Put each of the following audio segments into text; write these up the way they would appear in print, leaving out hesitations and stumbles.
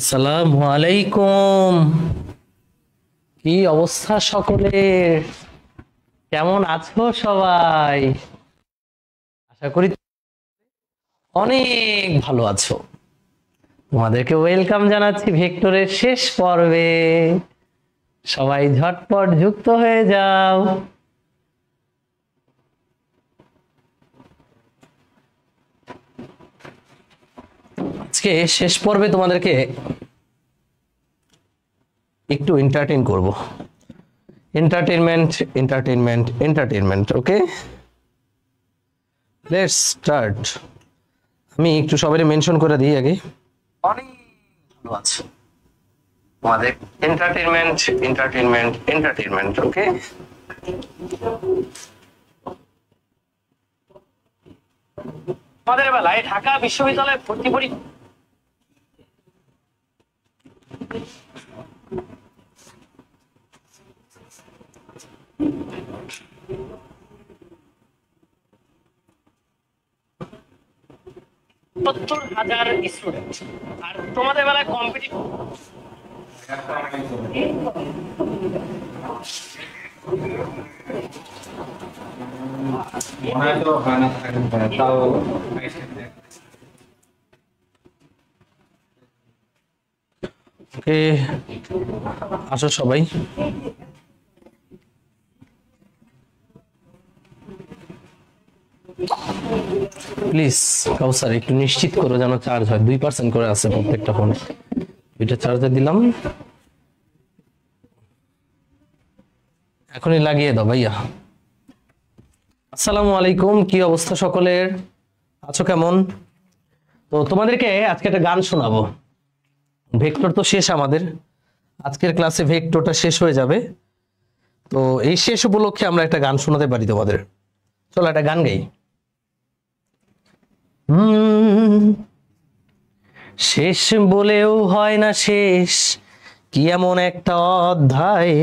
আসসালামু আলাইকুম। কি অবস্থা সকলের? কেমন আছো সবাই? আশা করি অনেক ভালো আছো। তোমাদেরকে ওয়েলকাম জানাচ্ছি ভেক্টরের শেষ পর্বে। সবাই ঝটপট যুক্ত হয়ে যাও। আজকে শেষ পর্বে তোমাদেরকে একটু এন্টারটেইন করব। এন্টারটেইনমেন্ট। Okay, let's start. আমি একটু সবাই মেনশন করে দিই আগে। অনেক ভালো আছে তোমাদের এন্টারটেইনমেন্ট। ওকে, আমাদের বেলায় ঢাকা বিশ্ববিদ্যালয়ে ভর্তি পরীক্ষা হাজার স্টুডেন্ট, আর তোমাদের বেলায় কম্পিটিটিভ আসো সবাই। প্লিজ কাউসার একটু নিশ্চিত করো যেন চার্জ হয়। 2% করে আছে প্রত্যেকটা ফোনে। এটা চার্জে দিলাম, এখনই লাগিয়ে দাও ভাইয়া। আসসালামু আলাইকুম, কি অবস্থা সকলের? আছো কেমন? তো তোমাদেরকে আজকে একটা গান শোনাবো। ভেক্টর তো শেষ আমাদের, আজকের ক্লাসে ভেক্টরটা শেষ হয়ে যাবে। তো এই শেষ উপলক্ষে আমরা একটা গান শোনাতে পারি তোমাদের। চলো একটা গান গাই। শেষ বলেও হয় না শেষ, কি এমন একটা অধ্যায়,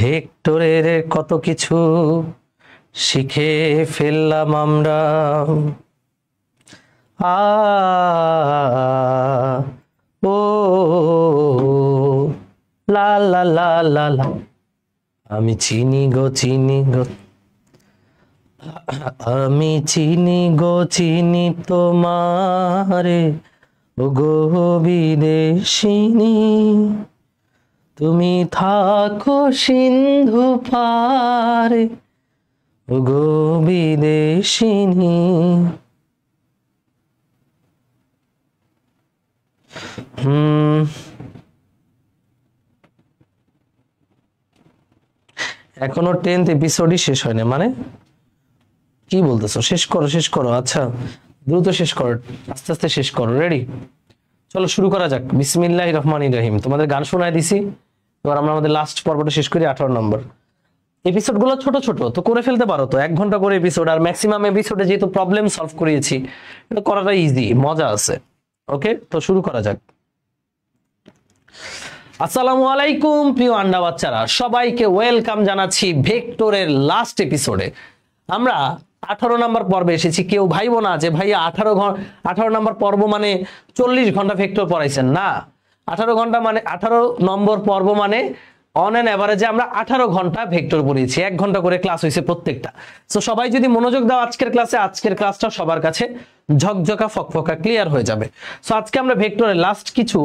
ভেক্টরের কত কিছু শিখে ফেললাম আমরা। ও লা লা লা লা লা, আমি চিনি গো আমি চিনি তোমারে, ও গো বিদেশিনী, তুমি থাকো সিন্ধু পারে, ও গো বিদেশিনী। এখনো 10th এপিসোডই শেষ হয় না, মানে কি বলতেছো? শেষ করো। আচ্ছা দ্রুত শেষ করো, আস্তে আস্তে শেষ করো। রেডি? চলো শুরু করা যাক। বিসমিল্লাহির রহমানির রহিম। তোমাদের গান শোনায় দিছি, এবার আমরা আমাদের লাস্ট পর্বটা শেষ করি। 18 নম্বর এপিসোড গুলো ছোট তো করে ফেলতে পারো তো, 1 ঘন্টা করে এপিসোড। আর ম্যাক্সিমাম এপিসোডে যেহেতু প্রবলেম সলভ করিয়েছি, এটা করাটা ইজি, মজা আছে। ওকে, তো শুরু করা যাক। আসসালামু আলাইকুম প্রিয় আন্ডা বাচ্চারা, সবাইকে ওয়েলকাম জানাচ্ছি ভেক্টরের লাস্ট এপিসোডে। আমরা 18 নম্বর পর্বে এসেছি। কেউ ভাইবো না যে ভাইয়া 18 নম্বর পর্ব মানে 40 ঘন্টা ভেক্টর পড়াইছেন। না, 18 ঘন্টা মানে 18 নম্বর পর্ব মানে অন অ্যান অ্যাভারেজে আমরা 18 ঘন্টা ভেক্টর পড়িয়েছি। 1 ঘন্টা করে ক্লাস হয়েছে প্রত্যেকটা। সো সবাই যদি মনোযোগ দাও আজকের ক্লাসে, আজকের ক্লাসটা সবার কাছে ঝকঝকা ফকফকা ক্লিয়ার হয়ে যাবে। সো আজকে আমরা ভেক্টরের লাস্ট কিছু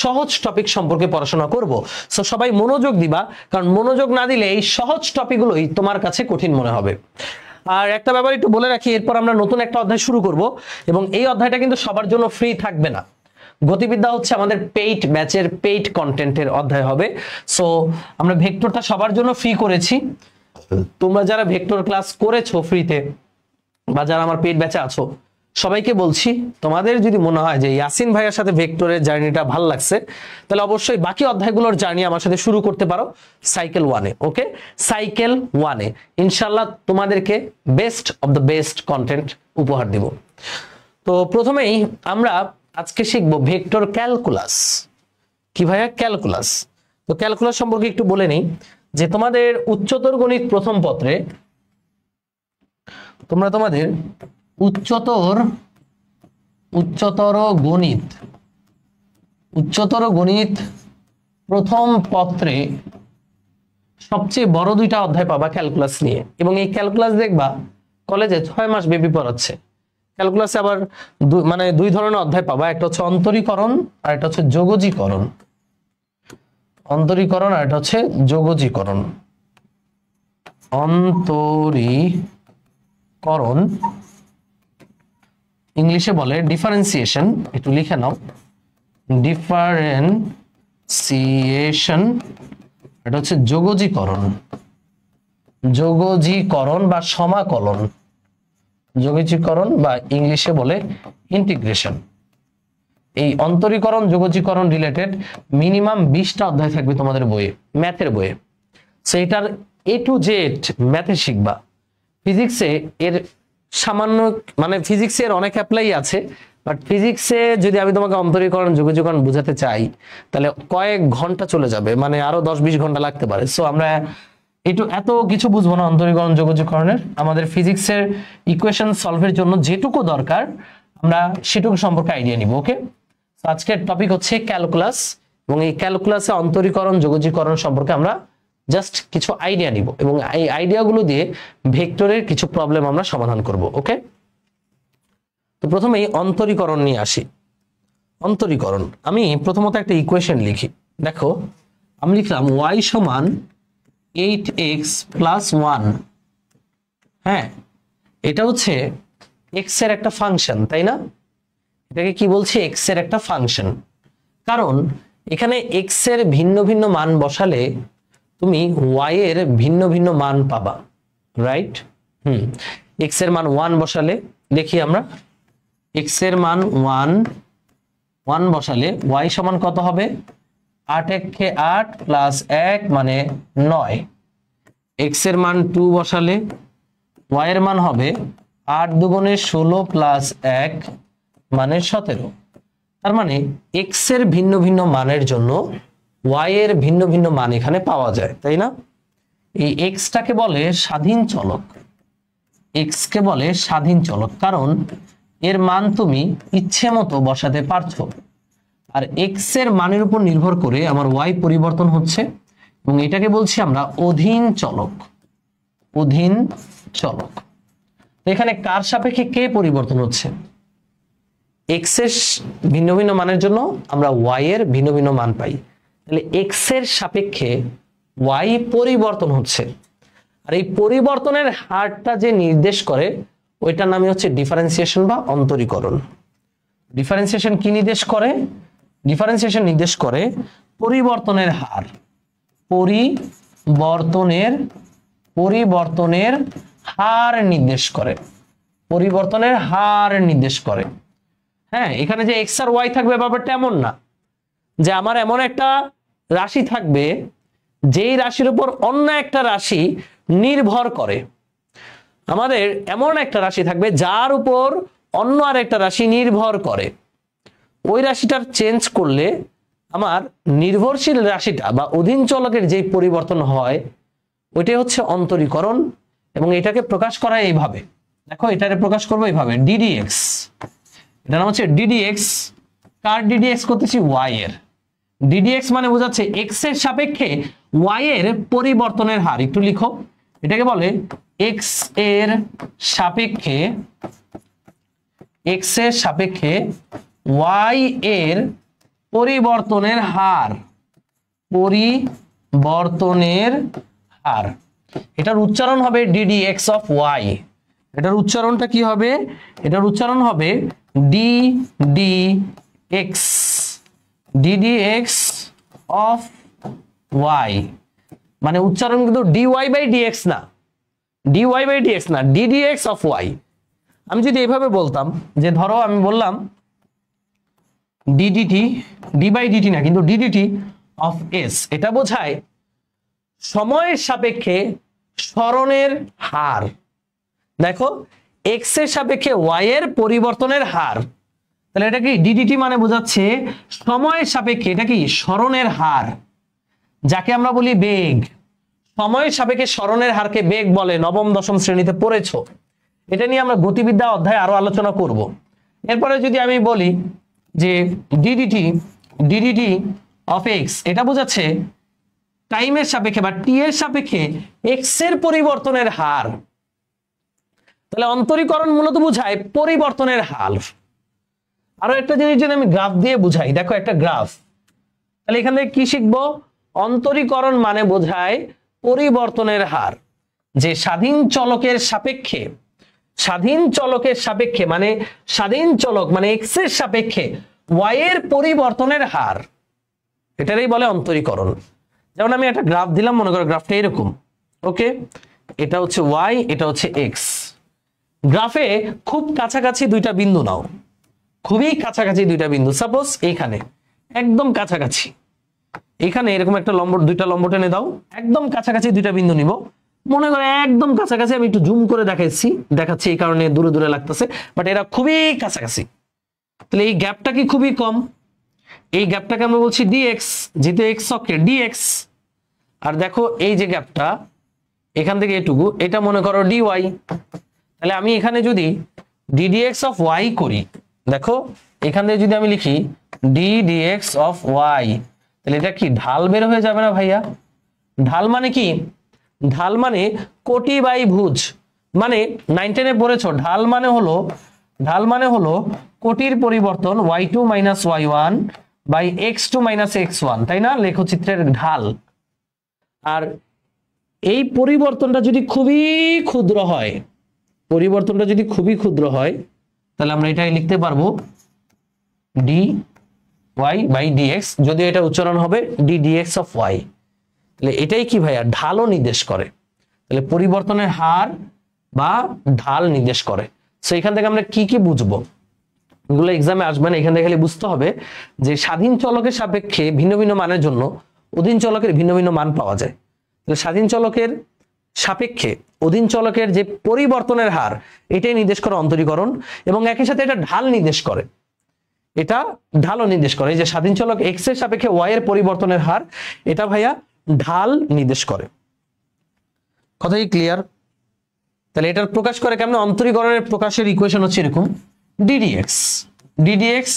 সহজ টপিক সম্পর্কে পড়াশোনা করব। সো সবাই মনোযোগ দিবা, কারণ মনোযোগ না দিলে এই সহজ টপিকগুলোই তোমার কাছে কঠিন মনে হবে। আর একটা ব্যাপার একটু বলে রাখি, এরপর আমরা নতুন একটা অধ্যায় শুরু করব, এবং এই অধ্যায়টা কিন্তু সবার জন্য ফ্রি থাকবে না। গতিবিদ্যা হচ্ছে আমাদের পেইড ব্যাচের পেইড কন্টেন্টের অধ্যায় হবে। সো আমরা ভেক্টরটা সবার জন্য ফ্রি করেছি। তোমরা যারা ভেক্টর ক্লাস করেছো ফ্রিতে, বা যারা আমার পেইড ব্যাচে আছো, সবাইকে বলছি, তোমাদের যদি মনে হয় যে ইয়াসিন ভাইয়ের সাথে ভেক্টরের জার্নিটা ভালো লাগছে, তাহলে অবশ্যই বাকি অধ্যায়গুলোর জার্নি আমার সাথে শুরু করতে পারো সাইকেল 1-এ। ওকে, সাইকেল 1-এ ইনশাআল্লাহ তোমাদেরকে best of the best content উপহার দেব। তো প্রথমেই আমরা আজকে শিখব ভেক্টর ক্যালকুলাস। কি ভাইয়া? ক্যালকুলাস। তো ক্যালকুলাস সম্পর্কে একটু বলে নেই যে তোমাদের উচ্চতর গণিত প্রথম পত্রে তোমরা তোমাদের উচ্চতর উচ্চতর গণিত, উচ্চতর গণিত প্রথম পত্রে সবচেয়ে বড় দুইটা অধ্যায় পাবা ক্যালকুলাস নিয়ে, এবং এই ক্যালকুলাস দেখবা কলেজে 6 মাস ব্যাপী পড়াচ্ছে। ক্যালকুলাসে আবার মানে দুই ধরনের অধ্যায় পাবা, একটা হচ্ছে অন্তরীকরণ আর একটা হচ্ছে যোগজীকরণ। অন্তরীকরণ আর এটা হচ্ছে যোগজীকরণ। অন্তরীকরণ ইংলিশে বলে ডিফারেন্সিয়েশন, একটু লিখে নাও, ডিফারেন্সিয়েশন। এটা হচ্ছে যোগজীকরণ, যোগজীকরণ বা সমাকলন, যোগজীকরণ বা ইংলিশে বলে ইন্টিগ্রেশন। এই অন্তরীকরণ যোগজীকরণ রিলেটেড মিনিমাম 20টা অধ্যায় থাকবে তোমাদের বইয়ে, ম্যাথের বইয়ে। সেইটার A to Z ম্যাথে শিখবা। ফিজিক্সে এর সামান্য মানে ফিজিক্সে এর অনেক অ্যাপ্লাই আছে, বাট ফিজিক্সে যদি আমি তোমাকে অন্তরীকরণ যোগজীকরণ বোঝাতে চাই তাহলে কয়েক ঘন্টা চলে যাবে, মানে আরো 10-20 ঘন্টা লাগতে পারে। সো আমরা এত কিছু বুঝবো না অন্তরীকরণ যোগজীকরণের। আমাদের ফিজিক্সের ইকুয়েশন সলভের জন্য যেটুকু দরকার আমরা সেটুকু সম্পর্কে আইডিয়া নিব। ওকে, আজকের টপিক হচ্ছে ক্যালকুলাস, এবং এই ক্যালকুলাসে অন্তরীকরণ যোগজীকরণ সম্পর্কে আমরা জাস্ট কিছু আইডিয়া নিব, এবং এই আইডিয়াগুলো দিয়ে ভেক্টরের কিছু প্রবলেম আমরা সমাধান করব। ওকে, তো প্রথমেই অন্তরীকরণ নিয়ে আসি। অন্তরীকরণ, আমি প্রথমত একটা ইকুয়েশন লিখি। দেখো আমি লিখলাম y সমান 8x প্লাস 1। হ্যাঁ, এটা হচ্ছে x এর একটা ফাংশন, তাই না? এটাকে কি বলছি? x এর একটা ফাংশন। কারণ এখানে x এর ভিন্ন ভিন্ন মান বসালে তুমি y এর ভিন্ন ভিন্ন মান পাবা, রাইট? x এর মান 1 বসালে, দেখি আমরা x এর মান 1 বসালে y সমান কত হবে? 8 × 8 প্লাস 1 মানে 9। x এর মান 2 বসালে y এর মান হবে 8 × 2 = 16 প্লাস 1 মানে 17। তার মানে x এর ভিন্ন ভিন্ন মানের জন্য y এর ভিন্ন ভিন্ন মান এখানে পাওয়া যায়, তাই না? এই x টাকে বলে স্বাধীন চলক, x কে বলে স্বাধীন চলক, কারণ এর মান তুমি ইচ্ছে মতো বসাতে পারছো। আর x এর মানের উপর নির্ভর করে আমার y পরিবর্তন হচ্ছে, এবং এটাকে বলছি আমরা অধীন চলক। অধীন চলক। তো এখানে কার সাপেক্ষে কে পরিবর্তন হচ্ছে? x এর ভিন্ন ভিন্ন মানের জন্য আমরা y এর ভিন্ন ভিন্ন মান পাই, তাহলে x এর সাপেক্ষে y পরিবর্তন হচ্ছে। আর এই পরিবর্তনের হারটা যে নির্দেশ করে ওইটার নামই হচ্ছে ডিফারেন্সিয়েশন বা অন্তরীকরণ। ডিফারেন্সিয়েশন কি নির্দেশ করে? ডিফারেন্সিয়েশন নির্দেশ করে পরিবর্তনের হার, পরিবর্তনের হার নির্দেশ করে, পরিবর্তনের হার নির্দেশ করে। হ্যাঁ, এখানে যে x আর y থাকবে ব্যাপারটা এমন না যে আমার এমন একটা রাশি থাকবে যেই রাশির উপর অন্য একটা রাশি নির্ভর করে। আমাদের এমন একটা রাশি থাকবে যার উপর অন্য আরেকটা রাশি নির্ভর করে। ওই রাশিটার চেঞ্জ করলে আমার নির্ভরশীল রাশিটা বা অধীন চলকের যেই পরিবর্তন হয় ওইটাই হচ্ছে অন্তরীকরণ, এবং এটাকে প্রকাশ করা এইভাবে। দেখো এটাকে প্রকাশ করবো এইভাবে, ddx। এটার নাম হচ্ছে ddx। কার ddx করতেছি? y এর। ddx মানে বোঝাচ্ছে x এর সাপেক্ষে y এর পরিবর্তনের হার। একটু লিখো, এটাকে বলে x এর সাপেক্ষে y এর পরিবর্তনের হার, এটার উচ্চারণ হবে ddx অফ y। এটার উচ্চারণটা কি হবে? এটার উচ্চারণ হবে ddx অফ y। মানে উচ্চারণ কিন্তু dy/dx না, ddx অফ y। আমি যদি এইভাবে বলতাম যে ধরো আমি বললাম d/dt না, কিন্তু ddt অফ s, এটা বোঝায় সময়ের সাপেক্ষে সরণের হার। দেখো x এর সাপেক্ষে y এর পরিবর্তনের হার, তাহলে এটা কি ddt মানে বোঝাচ্ছে সময়ের সাপেক্ষে এটা কি সরণের হার, যাকে আমরা বলি বেগ। সময়ের সাপেক্ষে সরণের হারকে বেগ বলে, নবম দশম শ্রেণীতে পড়েছো। এটা নিয়ে আমরা গতিবিদ্যা অধ্যায়ে আরো আলোচনা করব। এরপরে যদি আমি বলি যে ডিডিটি অফ এক্স, এটা বোঝাচ্ছে টাইমের সাপেক্ষে বা টি এর সাপেক্ষে এক্স এর পরিবর্তনের হার। তাহলে অন্তরীকরণ মূলত বোঝায় পরিবর্তনের হার। আরো একটা জিনিস যদি আমি গ্রাফ দিয়ে বুঝাই, দেখো একটা গ্রাফ, তাহলে এখান থেকে কি শিখবো? অন্তরীকরণ মানে বোঝায় পরিবর্তনের হার, যে স্বাধীন চলকের সাপেক্ষে মানে স্বাধীন চলক মানে এক্স এর সাপেক্ষে ওয়াই এর পরিবর্তনের হার, এটারই বলে অন্তরীকরণ। যেমন আমি একটা গ্রাফ দিলাম, মনে করো গ্রাফটা এরকম, ওকে, এটা হচ্ছে ওয়াই, এটা হচ্ছে এক্স। গ্রাফে খুব কাছাকাছি দুইটা বিন্দু নাও, খুবই কাছাকাছি দুইটা বিন্দু, সাপোজ এইখানে একদম কাছাকাছি, এখানে এরকম একটা লম্ব, দুইটা লম্ব টেনে দাও, একদম কাছাকাছি দুইটা বিন্দু নিব, মনে করে একদম কাছাকাছি। আমি একটু জুম করে দেখাচ্ছি এই কারণে দূরে দূরে লাগতেছে, বাট এরা খুবই কাছাকাছি। তাহলে এই গ্যাপটা কি খুবই কম, এই গ্যাপটাকে আমরা বলছি ডিএক্স, যেহেতু এক্স অক্ষে ডিএক্স। আর দেখো এই যে গ্যাপটা এখান থেকে এটুকু, এটা মনে করো ডিওয়াই। তাহলে আমি এখানে যদি ডিডিএক্স অফ ওয়াই করি, দেখো এখান থেকে যদি আমি লিখি ডিডিএক্স অফ ওয়াই, তাহলে এটা কি ঢাল বের হয়ে যাবে না ভাইয়া? ঢাল মানে কি? ঢাল মানে কোটি বাই ভুজ, মানে 9 10 এ পড়েছো, ঢাল মানে হলো কোটির পরিবর্তন y2 minus y1 by x2 minus x1, তাই না? লেখচিত্রের ঢাল। আর এই পরিবর্তনটা যদি খুবই ক্ষুদ্র হয়, তাহলে আমরা এটাই লিখতে পারবো dy বাই dx, যদিও এটা উচ্চারণ হবে ddx অফ y। তাহলে এটাই কি ভাইয়া? ঢালও নির্দেশ করে। তাহলে পরিবর্তনের হার বা ঢাল নির্দেশ করে। সো এখান থেকে আমরা কি কি বুঝবো, এগুলো এক্সামে আসবে না, এখান থেকে খালি বুঝতে হবে যে স্বাধীন চলকের সাপেক্ষে ভিন্ন ভিন্ন মানের জন্য অধীন চলকের ভিন্ন ভিন্ন মান পাওয়া যায়। তাহলে স্বাধীন চলকের সাপেক্ষে অধীন চলকের যে পরিবর্তনের হার, এটাই নির্দেশ করে অন্তরীকরণ, এবং একই সাথে এটা ঢাল নির্দেশ করে, এটা ঢালও নির্দেশ করে। এই যে স্বাধীন চলক এক্স এর সাপেক্ষে ওয়াই এর পরিবর্তনের হার, এটা ভাইয়া ঢাল নির্দেশ করে। কথা কি ক্লিয়ার? তাহলে এটার প্রকাশ করে কেমন? অন্তরীকরণের প্রকাশের ইকুয়েশন হচ্ছে এরকম, ডিডিএক্স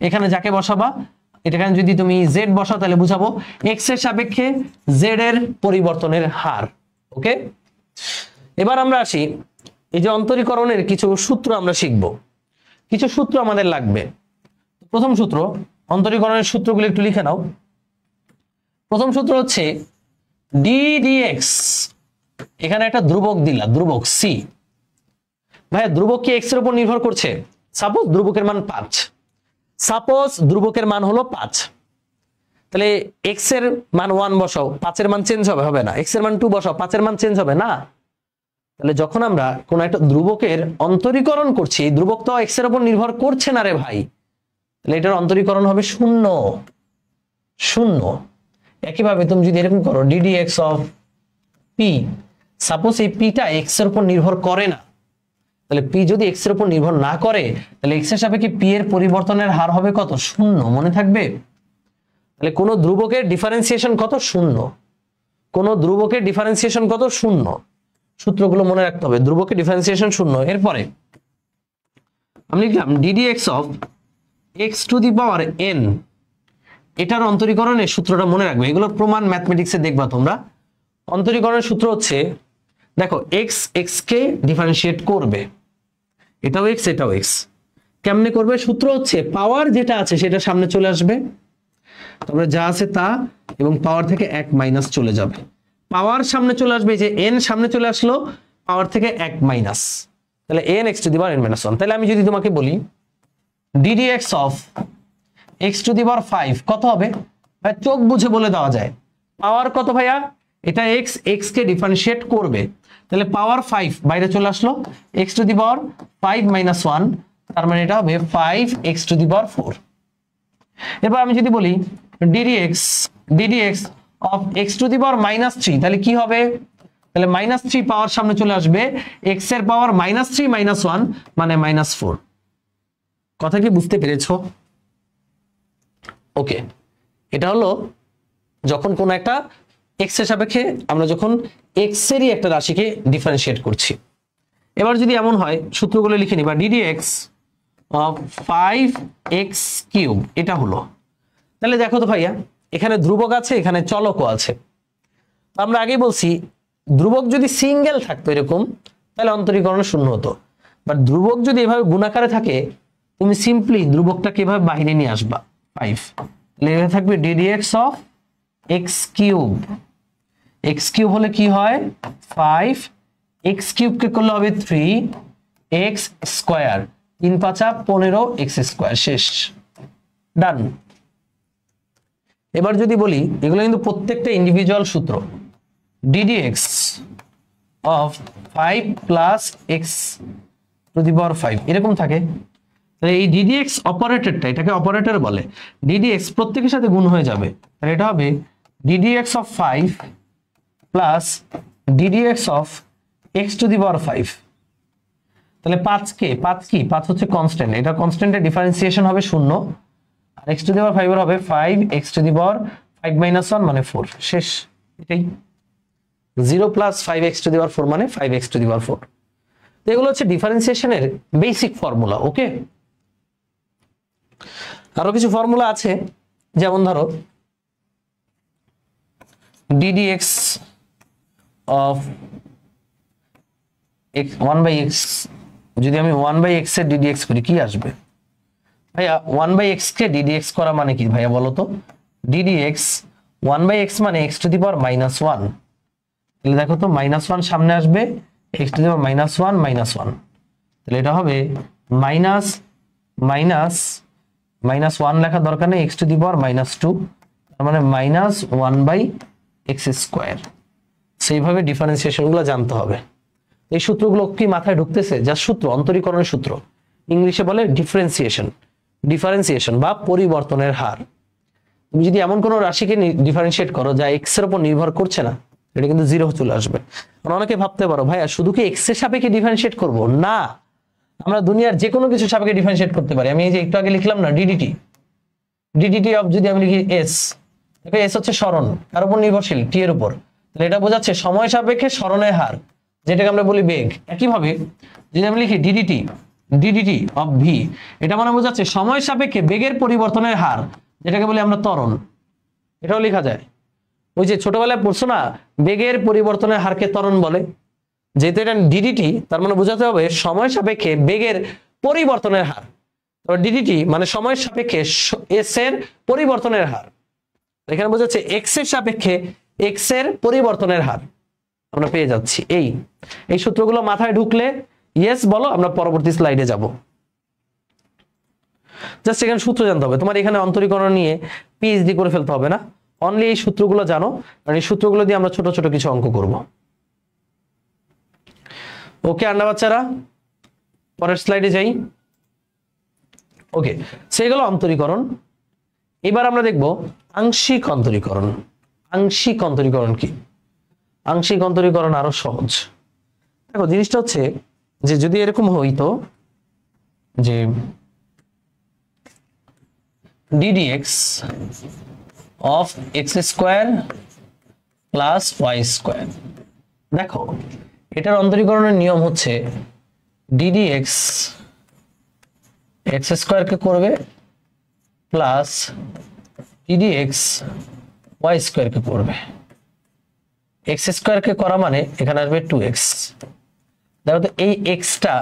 এখানে যাকে বসাবা, এখানে যদি তুমি জেড বসাও তাহলে বুঝাবো এক্স এর সাপেক্ষে জেড এর পরিবর্তনের হার। ওকে, এবার আমরা আসি, এই যে অন্তরীকরণের কিছু সূত্র আমরা শিখব, কিছু সূত্র আমাদের লাগবে। প্রথম সূত্র, অন্তরীকরণের সূত্রগুলো একটু লিখে নাও। প্রথম সূত্র হচ্ছে ডিডিএক্স, এখানে একটা ধ্রুবক দিলা, ধ্রুবক সি। ভাইয়া ধ্রুবক কি এক্স এর উপর নির্ভর করছে? সাপোজ ধ্রুবকের মান 5, সাপোজ ধ্রুবকের মান হলো 5, তাহলে এক্স এর মান 1 বসাও, 5 এর মান চেঞ্জ হবে না। এক্স এর মান 2 বসাও, 5 এর মান চেঞ্জ হবে না। তাহলে যখন আমরা কোন একটা ধ্রুবকের অন্তরীকরণ করছি, এই ধ্রুবক তো এক্স এর উপর নির্ভর করছে না রে ভাই, তাহলে এটার অন্তরীকরণ হবে 0। একইভাবে তুমি যদি এরকম করো ডিডিএক্স অফ পি, সাপোজ এই পিটা এক্স এর উপর নির্ভর করে না, তাহলে পি যদি এক্স এর উপর নির্ভর না করে, তাহলে এক্স এর সাপেক্ষে পি এর পরিবর্তনের হার হবে কত? 0, মনে থাকবে। তাহলে কোন ধ্রুবকের ডিফারেন্সিয়েশন কত? 0। কোন ধ্রুবকের ডিফারেন্সিয়েশন কত? 0। সূত্রগুলো মনে রাখতে হবে, ধ্রুবকের ডিফারেন্সিয়েশন 0। এরপরে আমি লিখলাম ddx of x to the power N, এটার অন্তরীকরণের সূত্রটা মনে রাখবে, এগুলো প্রমাণ ম্যাথমেটিক্সে দেখবা তোমরা। অন্তরীকরণের সূত্র হচ্ছে, দেখো এক্স কে ডিফারেন্সিয়েট করবে, এটাও এক্স এটাও এক্স, কেমনে করবে? সূত্র হচ্ছে পাওয়ার যেটা আছে সেটা সামনে চলে আসবে, তারপরে যা আছে তা, এবং পাওয়ার থেকে 1 মাইনাস চলে যাবে। পাওয়ার সামনে চলে আসবে, যে এন সামনে চলে আসলো, পাওয়ার থেকে 1 মাইনাস, তাহলে n x to the power n minus 1। তাহলে আমি যদি তোমাকে বলি d d x of x to the power 5 কত হবে? ভাই চোখ বুঝে বলে দেওয়া যায়। পাওয়ার কত ভাইয়া? এটা এক্স কে ডিফারেন্সিয়েট করবে, তাহলে পাওয়ার 5 বাইরে চলে আসলো, x to the power 5 minus 1, তার মানে এটা হবে 5 এক্স টু দি পাওয়ার 4। এবার আমি যদি বলি d d x of x to the power minus 3, তাহলে কি হবে? তাহলে মাইনাস 3 পাওয়ার সামনে চলে আসবে, এক্স এর পাওয়ার মাইনাস 3 মাইনাস 1 মানে মাইনাস 4। কথা কি বুঝতে পেরেছো? ওকে, এটা হলো যখন কোন একটা এক্স এর সাপেক্ষে আমরা যখন এক্স এরই একটা রাশিকে ডিফারেন্সিয়েট করছি। এবার যদি এমন হয়, সূত্রগুলো লিখে নিবা, ডিডিএক্স 5x কিউব, এটা হলো। তাহলে দেখো তো ভাইয়া, এখানে ধ্রুবক আছে, এখানে চলকও আছে। আমরা আগেই বলছি ধ্রুবক যদি সিঙ্গেল থাকতো এরকম, তাহলে অন্তরীকরণ শূন্য হতো। বাট ধ্রুবক যদি এভাবে গুণাকারে থাকে, তুমি সিম্পলি ধ্রুবকটাকে এভাবে বাইরে নিয়ে আসবা 5, তাহলে এখানে থাকবে ddx of x cube. x cube হলে কি হয় 5, x কিউব কে করলে হবে 3x স্কয়ার, 3 5 15 x স্কয়ার, শেষ, ডান। এবার যদি বলি, এগুলো কিন্তু প্রত্যেকটা ইন্ডিভিজুয়াল সূত্র, ddx of 5 plus x to the power 5 এরকম থাকে। তাহলে এই ddx অপারেটরটা, এটাকে অপারেটর বলে, ddx প্রত্যেকের সাথে গুণ হয়ে যাবে, তাহলে এটা হবে ddx of 5 plus ddx of x to the power 5। তাহলে 5 কি 5 হচ্ছে কনস্ট্যান্ট, এটা কনস্ট্যান্টের ডিফারেন্সিয়েশন হবে 0, আর x টু দি পাওয়ার 5 এর হবে 5x টু দি পাওয়ার 5 - 1 মানে 4, শেষ। এটাই 0 plus 5x two the power 4 মানে 5x টু দি পাওয়ার 4। তো এগুলো হচ্ছে ডিফারেন্সিয়েশনের বেসিক ফর্মুলা, ওকে। আরো কিছু ফর্মুলা আছে, যেমন ধরো ddx অফ 1/x, যদি আমি 1/x এর ddx করি কি আসবে ভাইয়া? 1/x কে ddx করা মানে কি ভাইয়া বলো তো? ddx 1/x মানে x টু দি পাওয়ার -1। তাহলে দেখো তো -1 সামনে আসবে, x টু দি পাওয়ার -1 -1, তাহলে এটা হবে -1 লেখা দরকার নেই, x টু দি পাওয়ার -2, তার মানে -1/x স্কয়ার। সেইভাবে ডিফারেন্সিয়েশন গুলো জানতে হবে। এই সূত্রগুলো কি মাথায় ঢুকতেছে? যা সূত্র, অন্তরীকরণের সূত্র, ইংলিশে বলে ডিফারেন্সিয়েশন বা পরিবর্তনের হার। তুমি যদি এমন কোন রাশিকে ডিফারেন্সিয়েট করো যা x এর উপর নির্ভর করছে না, এটা কিন্তু 0 চলে আসবে। অনেকে ভাবতে পারো ভাইয়া শুধু কি x এর সাপেক্ষে ডিফারেন্সিয়েট করব? না, আমরা দুনিয়ার যে কোনো কিছু সাপেক্ষে ডিফারেন্সিয়েট করতে পারি। আমি এই যে একটু আগে লিখলাম না ddt অফ, যদি আমি লিখি s, দেখো s হচ্ছে সরণ, কার উপর নির্ভরশীল? t এর উপর, তাহলে এটা বোঝাচ্ছে সময় সাপেক্ষে সরণের হার, যেটাকে আমরা বলি বেগ। একইভাবে যদি আমি লিখি ddt অফ v, এটা মানে বোঝাচ্ছে সময় সাপেক্ষে বেগের পরিবর্তনের হার, যেটাকে বলি আমরা ত্বরণ। এটাও লেখা যায়, ওই যে ছোটবেলায় পড়ছো না, বেগের পরিবর্তনের হারকে ত্বরণ বলে। যেহেতু এটা ddt, তার মানে বোঝাতে হবে সময় সাপেক্ষে বেগের পরিবর্তনের হার। ddt মানে সময়ের সাপেক্ষে s এর পরিবর্তনের হার, এখানে বোঝাচ্ছে x এর সাপেক্ষে x এর পরিবর্তনের হার আমরা পেয়ে যাচ্ছি। এই সূত্রগুলো মাথায় ঢুকলে ইয়েস বলো, আমরা পরবর্তী স্লাইডে যাব। জাস্ট এখানে সূত্র জানতে হবে, তোমার এখানে অন্তরীকরণ নিয়ে পিএইচডি করে ফেলতে হবে না, অনলি এই সূত্রগুলো জানো, আর এই সূত্রগুলো দিয়ে আমরা ছোট ছোট কিছু অঙ্ক করব। ওকে আন্ডা বাচ্চারা, পরের স্লাইডে যাই। ওকে, সেগুলো অন্তরীকরণ। এবার আমরা দেখব আংশিক অন্তরীকরণ। আংশিক অন্তরীকরণ কি? আংশিক অন্তরীকরণ আরো সহজ। দেখো জিনিসটা হচ্ছে যে যদি এরকম হইতো যে ddx of x square plus y square, দেখো এটার অন্তরীকরণের নিয়ম হচ্ছে ddx x স্কয়ার কে করবে প্লাস ddx y স্কয়ার কে করবে। x স্কয়ার কে করা মানে এখানে আসবে 2x। দেখো তো এই x টা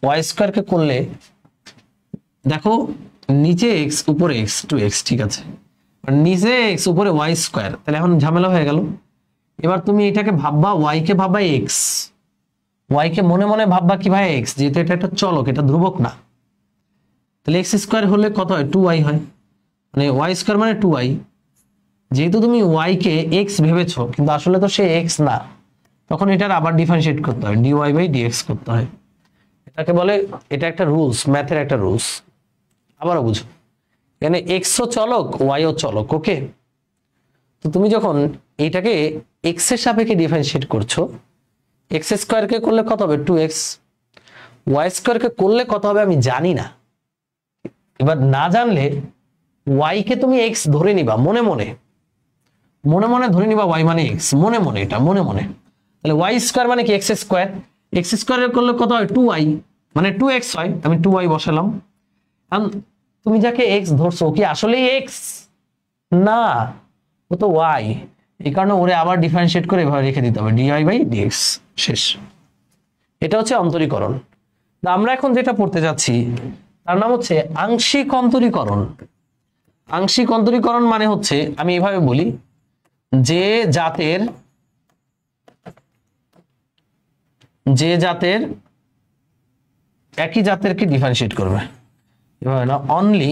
y স্কয়ার কে করলে, দেখো নিচে x উপরে x, 2x, ঠিক আছে, আর নিচে x উপরে y স্কয়ার, তাহলে এখন ঝামেলা হয়ে গেল। এবার তুমি এটাকে ভাববা y কে ভাববা x, y কে মনে মনে ভাববা কি ভাই x, যেহেতু এটা একটা চলক, এটা ধ্রুবক না, তাহলে x স্কয়ার হলে কত হয়? 2y হয়, মানে y স্কয়ার মানে 2y। যেহেতু তুমি y কে x ভেবেছো কিন্তু আসলে তো সে x না, তখন এটার আবার ডিফারেন্সিয়েট করতে হয়, dy/dx করতে হয়। এটাকে বলে, এটা একটা রুলস, ম্যাথের একটা রুলস। আবারও বুঝো, এখানে x ও চলক, y ও চলক, ওকে। তো তুমি যখন এইটাকে x এর সাপেক্ষে ডিফারেন্সিয়েট করছো, x স্কয়ার কে করলে কত হবে? 2x, y স্কয়ার কে করলে কত হবে আমি জানি না। এবার না জানলে y কে তুমি x ধরে নিবা মনে মনে, মনে মনে ধরে নিবা y মানে x, মনে মনে, এটা মনে মনে। তাহলে y স্কয়ার মানে কি? x স্কয়ার, x স্কয়ার করলে কত হয়? 2y, মানে 2x হয়, আমি 2y বসালাম। তুমি যাকে x ধরছো কি আসলে x না, ও তো y, এই কারণে ওরে আবার ডিফারেন্সিয়েট করে এভাবে রেখে দিতে হবে dy/dx। শেষ। এটা হচ্ছে অন্তরীকরণ। আমরা এখন যেটা পড়তে যাচ্ছি তার নাম হচ্ছে আংশিক অন্তরীকরণ। আংশিক অন্তরীকরণ মানে হচ্ছে, আমি এভাবে বলি, যে জাতের একই জাতেরকে ডিফারেন্সিয়েট করবে, এভাবে না, অনলি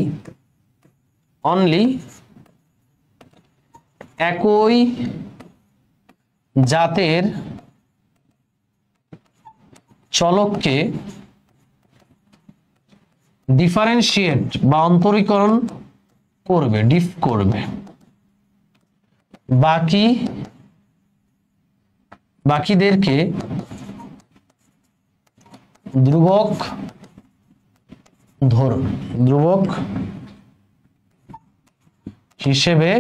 একই জাতের চলককে ডিফারেন্সিয়েট বা অন্তরীকরণ করবে, ডিফ করবে, বাকিদেরকে ধ্রুবক হিসেবে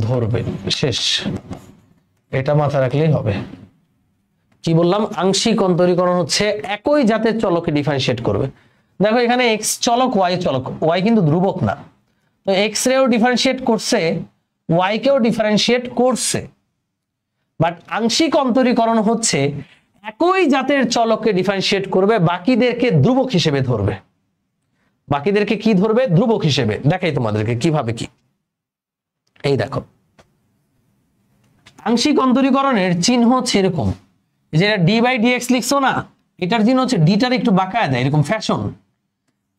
ধরবে। শেষ। এটা মাথায় রাখলেই হবে। কি বললাম? আংশিক অন্তরীকরণ হচ্ছে একই জাতের চলককে ডিফারেন্সিয়েট করবে। দেখো এখানে x চলক, y চলক, y কিন্তু ধ্রুবক না, তো x রেও ডিফারেন্সিয়েট করছে, y কেও ডিফারেন্সিয়েট করছে, বাট আংশিক অন্তরীকরণ হচ্ছে একই জাতের চলককে ডিফারেন্সিয়েট করবে, বাকিদেরকে ধ্রুবক হিসেবে ধরবে। বাকিদেরকে কি ধরবে? ধ্রুবক হিসেবে। দেখাই তোমাদেরকে কিভাবে কি। এই দেখো, আংশিক অন্তরীকরণের চিহ্ন হচ্ছে এরকম, যেটা d/dx লিখছো না, এটার চিহ্ন হচ্ছে ডিটার একটু বাঁকায় দেয়, এরকম ফ্যাশন,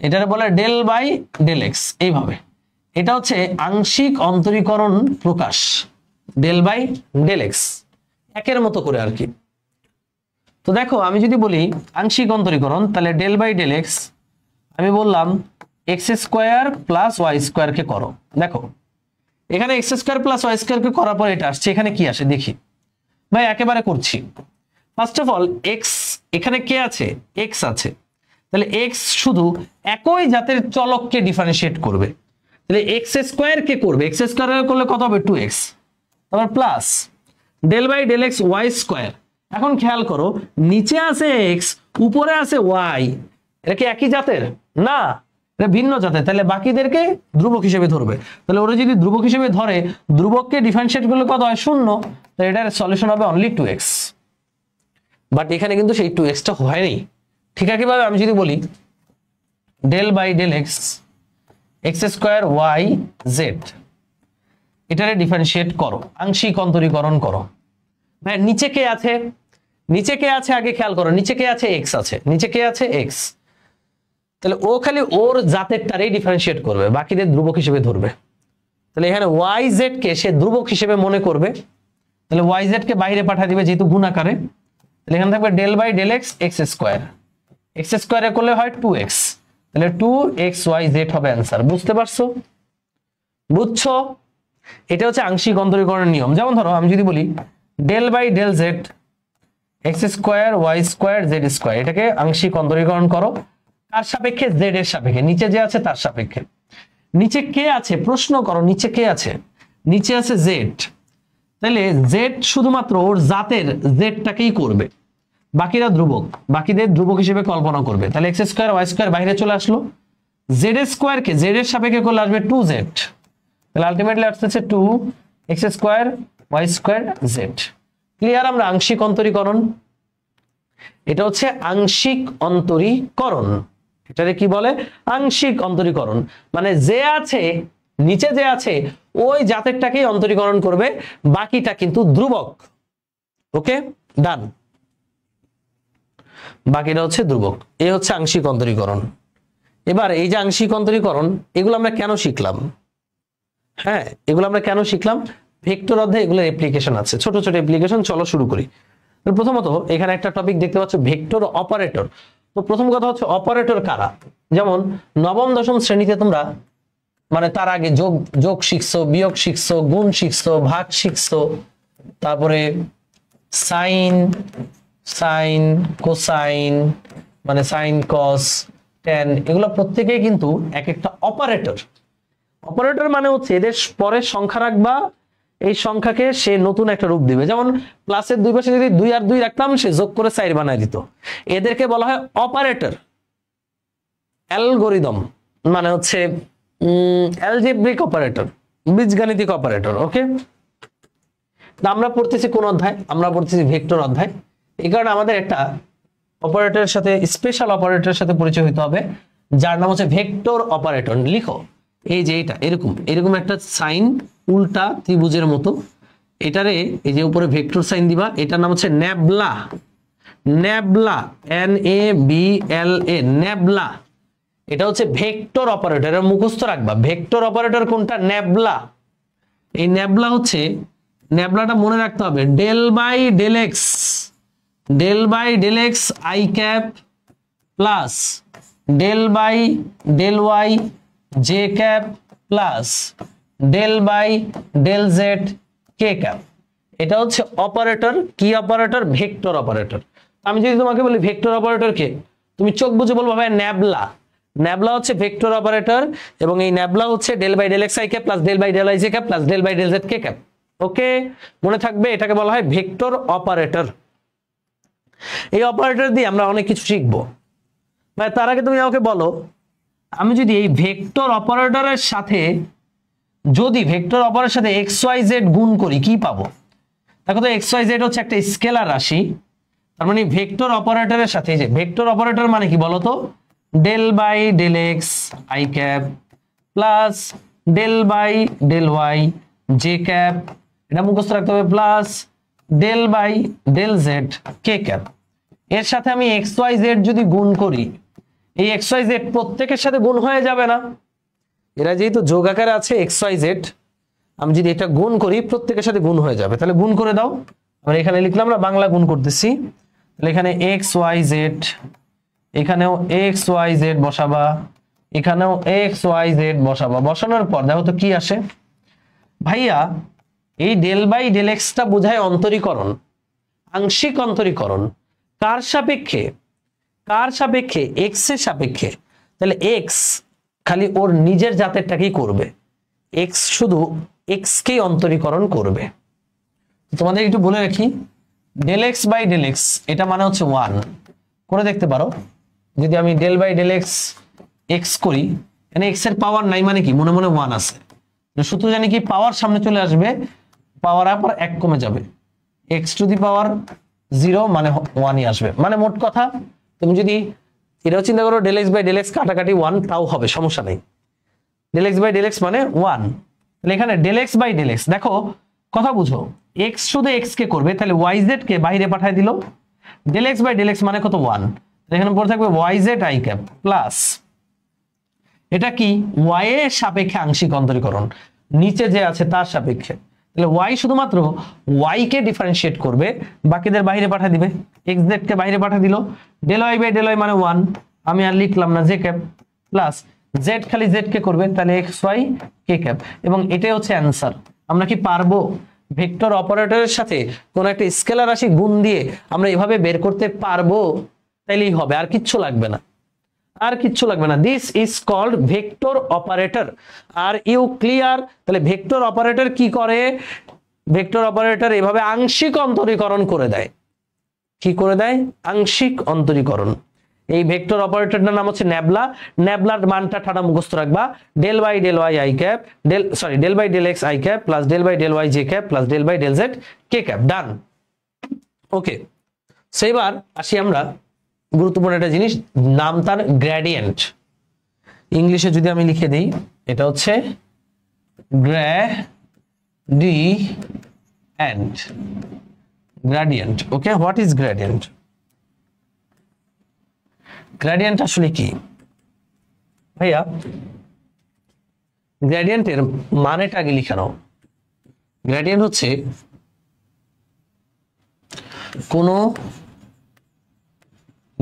এটারে বলে del/del x। এইভাবে এটা হচ্ছে আংশিক অন্তরীকরণ প্রকাশ, del/del x, একের মতো করে আর কি। তো দেখো আমি যদি বলি আংশিক অন্তরীকরণ, তাহলে del/del x আমি বললাম x² + y² কে করো। দেখো এখানে x² + y² কে করার পর এটা আসছে, এখানে কি আসে দেখি ভাই, একেবারে করছি। ফার্স্ট অফ অল x, এখানে কে আছে? x আছে, তাহলে x শুধু একই জাতের চলককে ডিফারেন্সিয়েট করবে, তাহলে x² কে করবে, x² করলে কত হবে? 2x, তারপর প্লাস del/del x y²। এখন খেয়াল করো, নিচে আছে x, উপরে আছে y, এটা কি একই জাতের? না, এটা ভিন্ন জাতের, তাহলে বাকিদেরকে ধ্রুবক হিসেবে ধরবে। তাহলে ওরা যদি ধ্রুবক হিসেবে ধরে, ধ্রুবককে ডিফারেন্সিয়েট করলে কত হয়? 0, তাহলে এটার সলিউশন হবে অনলি 2x। বাট এখানে কিন্তু সেই 2x টা হয়নি। ঠিক আছে, কিভাবে? আমি যদি বলি del/del x x² y z, এটারে ডিফারেন্সিয়েট করো, আংশিক অন্তরীকরণ করো। ভাই নিচে কে আছে? নিচে কে আছে আগে খেয়াল করো, নিচে কে আছে? x আছে, নিচে কে আছে? x, তাহলে ও খালি ওর জাতেরটারই ডিফারেন্সিয়েট করবে, বাকিদের ধ্রুবক হিসেবে ধরবে। তাহলে এখানে yz কে সে ধ্রুবক হিসেবে মনে করবে, তাহলে yz কে বাইরে পাঠিয়ে দিবে যেহেতু গুণ আকারে, তাহলে এখানে থাকবে del/del x x², x² করলে হয় 2x, তাহলে 2xyz হবে অ্যান্সার। বুঝতে পারছো? বুঝছো? এটা হচ্ছে আংশিক অন্তরীকরণের নিয়ম। যেমন ধরো আমি যদি বলি del/del z x² y² z², এটাকে আংশিক অন্তরীকরণ করো, কার সাপেক্ষে? z এর সাপেক্ষে, নিচে যে আছে তার সাপেক্ষে। নিচে কে আছে? প্রশ্ন করো, নিচে কে আছে? নিচে আছে z, তাহলে z শুধুমাত্র ওর জাতের z-টাকেই করবে, বাকিরা ধ্রুবক, বাকিদের ধ্রুবক হিসেবে কল্পনা করবে। তাহলে x² y² বাইরে চলে আসলো, z² কে z এর সাপেক্ষে করলে আসবে 2z, তাহলে আলটিমেটলি আসছে 2x² y² z। ক্লিয়ার? আমরা আংশিক অন্তরীকরণ, এটা হচ্ছে আংশিক অন্তরীকরণ, এটারে কি বলে? আংশিক অন্তরীকরণ। মানে যে আছে, নিচে যে আছে ওই জাতেরটাকেই অন্তরীকরণ করবে, বাকিটা কিন্তু ধ্রুবক। ওকে, ডান, বাকিটা হচ্ছে ধ্রুবক। এই হচ্ছে আংশিক অন্তরীকরণ। এবার এই যে আংশিক অন্তরীকরণ, এগুলো আমরা কেন শিখলাম? হ্যাঁ, এগুলো আমরা কেন শিখলাম? ভেক্টর অধ্যায়ে এগুলোর অ্যাপ্লিকেশন আছে, ছোট ছোট অ্যাপ্লিকেশন। চলো শুরু করি। প্রথমত এখানে একটা টপিক দেখতে পাচ্ছ, ভেক্টর অপারেটর। তো প্রথম কথা হচ্ছে অপারেটর কারা? যেমন নবম দশম শ্রেণীতে তোমরা মানে তার আগে যোগ শিখছো, বিয়োগ শিখছো, গুণ শিখছো, ভাগ শিখছো, তারপরে সাইন কোসাইন, মানে সাইন কস ট্যান, এগুলো প্রত্যেকেই কিন্তু এক একটা অপারেটর। অপারেটর মানে হচ্ছে এদের পরে সংখ্যা রাখবা এই সংখ্যাকে সে নতুন একটা রূপ দিবে। যেমন প্লাসের দুই পাশে যদি 2 আর 2 রাখতাম, সে যোগ করে 4 বানায় দিত। এদেরকে বলা হয় অপারেটর, অ্যালগরিদম, মানে হচ্ছে অ্যালজেব্রিক অপারেটর, বীজগাণিতিক অপারেটর। ওকে, আমরা পড়তেছি কোন অধ্যায়? আমরা পড়তেছি ভেক্টর অধ্যায়। এই কারণে আমাদের একটা অপারেটরের সাথে, স্পেশাল অপারেটরের সাথে পরিচয় হতে হবে, যার নাম হচ্ছে ভেক্টর অপারেটর। লিখো, এই যে এটা এরকম এরকম একটা সাইন, উল্টা ত্রিভুজের মতো, এটারে এই যে উপরে ভেক্টর সাইন দিবা, এটার নাম হচ্ছে ন্যাবলা। Nabla, NABLA, nabla. এটা হচ্ছে ভেক্টর অপারেটর, এটা মুখস্থ রাখবা। ভেক্টর অপারেটর কোনটা? ন্যাবলা। এই ন্যাবলা হচ্ছে, ন্যাবলাটা মনে রাখতে হবে, del by del x, del by del x i cap plus del by del y j cap plus del by del z k cap. এটা হচ্ছে অপারেটর। কি অপারেটর? Vector operator. আমি যদি তোমাকে বলি ভেক্টর অপারেটর কে, তুমি চোখ বুঝে বলবো ভাই ন্যাবলা। ন্যাবলা হচ্ছে ভেক্টর অপারেটর, এবং এই ন্যাবলা হচ্ছে del by del x i cap plus del by del y j cap plus del by del z k cap. Okay, মনে থাকবে, এটাকে বলা হয় ভেক্টর অপারেটর। এই অপারেটর দিয়ে আমরা অনেক কিছু শিখবো। ভাই তার আগে তুমি আমাকে বলো, আমি যদি এই ভেক্টর অপারেটরের সাথে, যদি ভেক্টর অপারেটরের সাথে এক্স ওয়াই জেড গুণ করি, কি পাবো? দেখো তো, এক্স ওয়াই জেড হচ্ছে একটা স্কেলার রাশি। তার মানে ভেক্টর অপারেটরের সাথে, যে ভেক্টর অপারেটর মানে কি বলতো? Del by del x i cap plus del by del y j cap, এটা মুখস্থ রাখতে হবে, plus del by del z k cap. এর সাথে আমি এক্স ওয়াই জেড যদি গুণ করি, এই এক্স ওয়াই জেড প্রত্যেকের সাথে গুণ হয়ে যাবে না? এরা যেহেতু যোগ আকারে আছে এক্স ওয়াই জেড, আমি যদি এটা গুণ করি প্রত্যেকের সাথে গুণ হয়ে যাবে। তাহলে গুণ করে দাও। আমরা এখানে লিখলাম না, বাংলা গুণ করতেছি। তাহলে এখানে এক্স ওয়াই জেড, এখানেও এক্স ওয়াই জেড বসাবা, এখানেও এক্স ওয়াই জেড বসাবা। বসানোর পর দেখো তো কি আসে। ভাইয়া এই ডেল বাই ডেল এক্সটা বোঝায় অন্তরীকরণ, আংশিক অন্তরীকরণ। কার সাপেক্ষে? কার সাপেক্ষে? এক্স এর সাপেক্ষে। তাহলে এক্স খালি ওর নিজের জাতেরটাকেই করবে, এক্স শুধু এক্স কেই অন্তরীকরণ করবে। তোমাদের একটু বলে রাখি, del x by del x এটা মানে হচ্ছে 1 করে দেখতে পারো। যদি আমি del by del x x করি, এখানে এক্স এর পাওয়ার নাই মানে কি? মনে মনে 1 আছে। সূত্র জানি কি? পাওয়ার সামনে চলে আসবে, পাওয়ার আবার 1 কমে যাবে, এক্স টু দি পাওয়ার 0 মানে 1ই আসবে। মানে মোট কথা, তুমি যদি এটাও চিন্তা করো, del x by del x কাটাকাটি 1 তাও হবে, সমস্যা নেই। Del x by del x মানে 1। তাহলে এখানে del x by del x, দেখো কথা বুঝো, এক্স শুধু এক্স কে করবে, তাহলে ওয়াই জেড কে বাইরে পাঠিয়ে দিল। Del x by del x মানে কত? 1। এখানে পড়ে থাকবে y z i cap plus, এটা কি? ওয়াই এর সাপেক্ষে আংশিক অন্তরীকরণ, নিচে যে আছে তার সাপেক্ষে। তাহলে ওয়াই শুধুমাত্র ওয়াই কে ডিফারেন্সিয়েট করবে, বাকিদের বাইরে পাঠিয়ে দিবে। এক্স জেড কে বাইরে পাঠিয়ে দিল। Del y by del y মানে 1, আমি আর লিখলাম না, জে ক্যাপ প্লাস জেড খালি জেড কে করবে, তাহলে এক্স ওয়াই কে ক্যাপ। এবং এটাই হচ্ছে অ্যান্সার। আমরা কি পারবো ভেক্টর অপারেটরের সাথে কোন একটা স্কেলার রাশি গুণ দিয়ে আমরা এভাবে বের করতে পারবো? তাইলেই হবে, আর কিচ্ছু লাগবে না, আর কিচ্ছু লাগবে না। This is called vector operator. Are you clear? তাহলে ভেক্টর অপারেটর কি করে? ভেক্টর অপারেটর এভাবে আংশিক অন্তরীকরণ করে দেয়। কি করে দেয়? আংশিক অন্তরীকরণ। এই ভেক্টর অপারেটরটার নাম হচ্ছে ন্যাবলা। ন্যাবলার মানটা ঠাডা মুখস্থ রাখবা, del by del y i cap del by del x i cap plus del by del y j cap plus del by del z k cap. Done. Okay, সেইবার আসি আমরা গুরুত্বপূর্ণ একটা জিনিস, নাম তার গ্রেডিয়েন্ট। ইংলিশে যদি আমি লিখে দিই, এটা হচ্ছে gradient. Okay, what is gradient? Gradient আসলে কি ভাইয়া? গ্রেডিয়েন্টের মানেটা আগে লিখে নাও। গ্রেডিয়েন্ট হচ্ছে কোন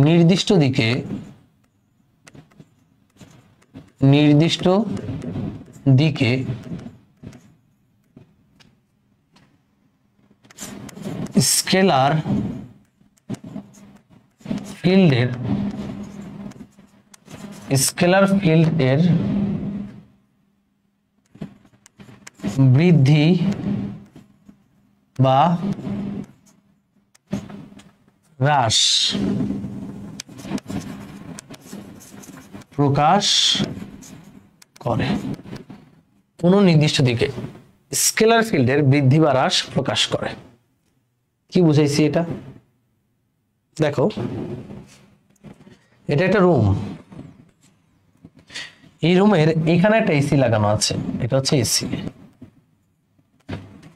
নির্দিষ্ট দিকে স্কেলার ফিল্ডের বৃদ্ধি বা হ্রাস প্রকাশ করে, কোন নির্দিষ্ট দিকে স্কেলার ফিল্ডের বৃদ্ধি বা হ্রাস প্রকাশ করে। কি বুঝাইছি এটা? দেখো, এটা একটা রুম, এই রুমের এখানে একটা এসি লাগানো আছে, এটা হচ্ছে এসি।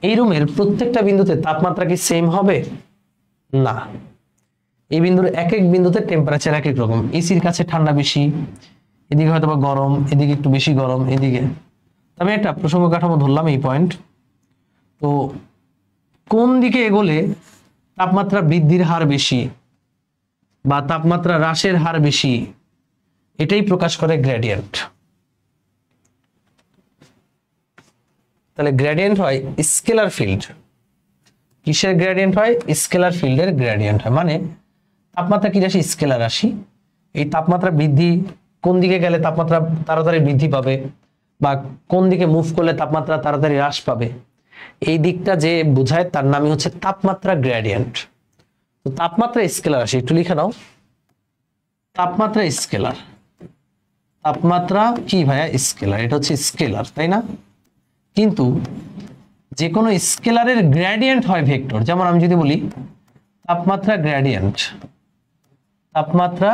এই রুমের প্রত্যেকটা বিন্দুতে তাপমাত্রা কি সেম হবে? না, এই বিন্দুর এক এক বিন্দুতে টেম্পারেচার এক এক রকম। এসির কাছে ঠান্ডা বেশি, এদিকে হয়তো বা গরম, এদিকে একটু বেশি গরম, এদিকে। আমি একটা প্রসঙ্গ কাঠামো ধরলাম এই পয়েন্ট। তো কোন দিকে এগোলে তাপমাত্রা বৃদ্ধির হার বেশি বা তাপমাত্রা হ্রাসের হার বেশি, এটাই প্রকাশ করে গ্রেডিয়েন্ট। তাহলে গ্রেডিয়েন্ট হয় স্কেলার ফিল্ড। কিসের গ্রেডিয়েন্ট হয়? স্কেলার ফিল্ডের গ্রেডিয়েন্ট হয়। মানে তাপমাত্রা কি রাশি? স্কেলার রাশি। এই তাপমাত্রা বৃদ্ধি কোন দিকে গেলে তাপমাত্রা তাড়াতাড়ি বৃদ্ধি পাবে বা কোন দিকে মুভ করলে তাপমাত্রা তাড়াতাড়ি হ্রাস পাবে, এই দিকটা যে বোঝায় তার নামই হচ্ছে তাপমাত্রা গ্রেডিয়েন্ট। তো তাপমাত্রা স্কেলার রাশি, একটু লিখে নাও। তাপমাত্রা স্কেলার, তাপমাত্রা কি ভাইয়া? স্কেলার, এটা হচ্ছে স্কেলার, তাই না? কিন্তু যে কোনো স্কেলারের গ্রেডিয়েন্ট হয় ভেক্টর। যেমন আমি যদি বলি তাপমাত্রা গ্রেডিয়েন্ট, তাপমাত্রা